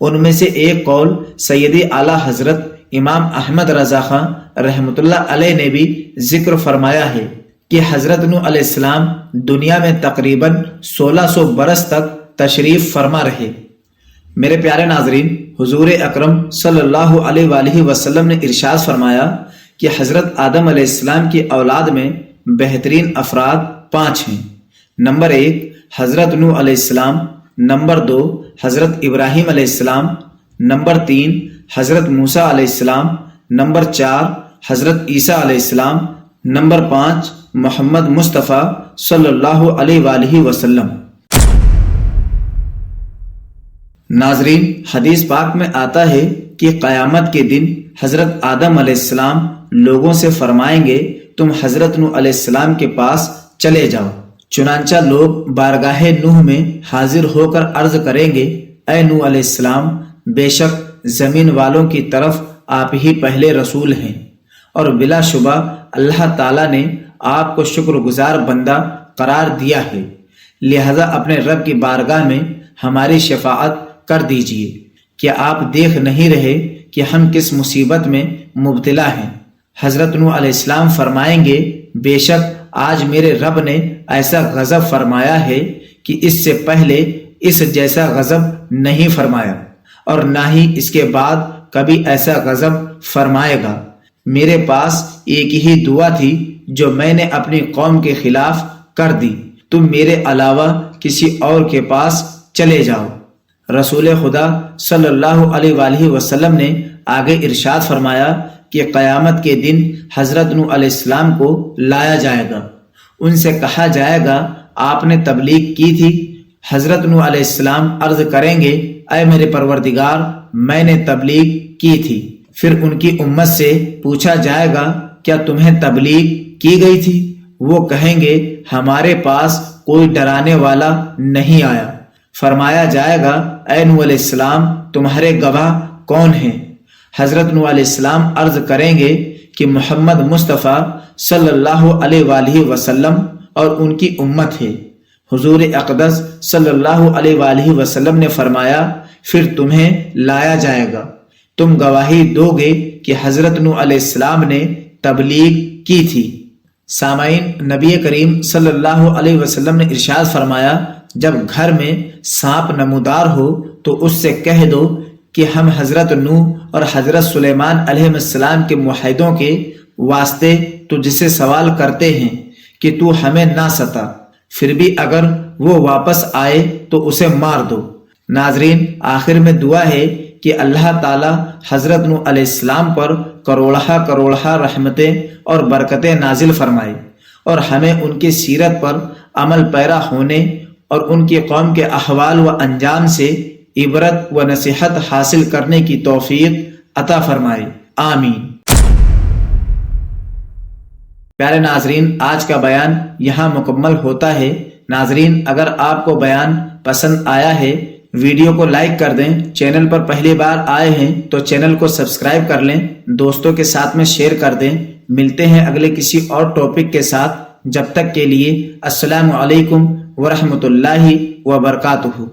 ان میں سے ایک قول سیدی اعلیٰ حضرت امام احمد رضا خان رحمۃ اللہ علیہ نے بھی ذکر فرمایا ہے کہ حضرت نوح علیہ السلام دنیا میں تقریباً 1600 برس تک تشریف فرما رہے۔ میرے پیارے ناظرین، حضور اکرم صلی اللہ علیہ وآلہ وسلم نے ارشاد فرمایا کہ حضرت آدم علیہ السلام کی اولاد میں بہترین افراد 5 ہیں۔ نمبر 1 حضرت نوح علیہ السلام، نمبر 2 حضرت ابراہیم علیہ السلام، نمبر 3 حضرت موسیٰ علیہ السلام، نمبر 4 حضرت عیسیٰ علیہ السلام، نمبر 5 محمد مصطفیٰ صلی اللہ علیہ وآلہ وسلم۔ ناظرین، حدیث پاک میں آتا ہے کہ قیامت کے دن حضرت آدم علیہ السلام لوگوں سے فرمائیں گے تم حضرت نوح علیہ السلام کے پاس چلے جاؤ۔ چنانچہ لوگ بارگاہ نوح میں حاضر ہو کر عرض کریں گے اے نوح علیہ السلام، بے شک زمین والوں کی طرف آپ ہی پہلے رسول ہیں، اور بلا شبہ اللہ تعالیٰ نے آپ کو شکر گزار بندہ قرار دیا ہے، لہذا اپنے رب کی بارگاہ میں ہماری شفاعت کر دیجئے۔ کیا آپ دیکھ نہیں رہے کہ ہم کس مصیبت میں مبتلا ہیں؟ حضرت نوح علیہ السلام فرمائیں گے بے شک آج میرے رب نے ایسا غضب فرمایا ہے کہ اس سے پہلے اس جیسا غضب نہیں فرمایا، اور نہ ہی اس کے بعد کبھی ایسا غضب فرمائے گا۔ میرے پاس ایک ہی دعا تھی جو میں نے اپنی قوم کے خلاف کر دی، تم میرے علاوہ کسی اور کے پاس چلے جاؤ۔ رسول خدا صلی اللہ علیہ وآلہ وسلم نے آگے ارشاد فرمایا کہ قیامت کے دن حضرت نوح علیہ السلام کو لایا جائے گا، ان سے کہا جائے گا آپ نے تبلیغ کی تھی؟ حضرت نوح علیہ السلام عرض کریں گے اے میرے پروردگار، میں نے تبلیغ کی تھی۔ پھر ان کی امت سے پوچھا جائے گا کیا تمہیں تبلیغ کی گئی تھی؟ وہ کہیں گے ہمارے پاس کوئی ڈرانے والا نہیں آیا۔ فرمایا جائے گا اے نوح علیہ السلام، تمہارے گواہ کون ہیں؟ حضرت نوح علیہ السلام عرض کریں گے کہ محمد مصطفیٰ صلی اللہ علیہ وآلہ وسلم اور ان کی امت ہے۔ حضور اقدس صلی اللہ علیہ وآلہ وسلم نے فرمایا پھر تمہیں لایا جائے گا، تم گواہی دو گے کہ حضرت نوح علیہ السلام نے تبلیغ کی تھی۔ سامعین، نبی کریم صلی اللہ علیہ وسلم نے ارشاد فرمایا جب گھر میں سانپ نمودار ہو تو اس سے کہہ دو کہ ہم حضرت نوح اور حضرت سلیمان علیہ السلام کے موحدوں کے واسطے تجھ سے سوال کرتے ہیں کہ تو ہمیں نہ ستا، پھر بھی اگر وہ واپس آئے تو اسے مار دو۔ ناظرین، آخر میں دعا ہے کہ اللہ تعالی حضرت نوح علیہ السلام پر کروڑہ رحمتیں اور برکتیں نازل فرمائے، اور ہمیں ان کی سیرت پر عمل پیرا ہونے اور ان کی قوم کے احوال و انجام سے عبرت و نصیحت حاصل کرنے کی توفیق عطا فرمائے، آمین۔ پیارے ناظرین، آج کا بیان یہاں مکمل ہوتا ہے۔ ناظرین، اگر آپ کو بیان پسند آیا ہے ویڈیو کو لائک کر دیں، چینل پر پہلی بار آئے ہیں تو چینل کو سبسکرائب کر لیں، دوستوں کے ساتھ میں شیئر کر دیں۔ ملتے ہیں اگلے کسی اور ٹاپک کے ساتھ، جب تک کے لیے السلام علیکم ورحمۃ اللہ وبرکاتہ۔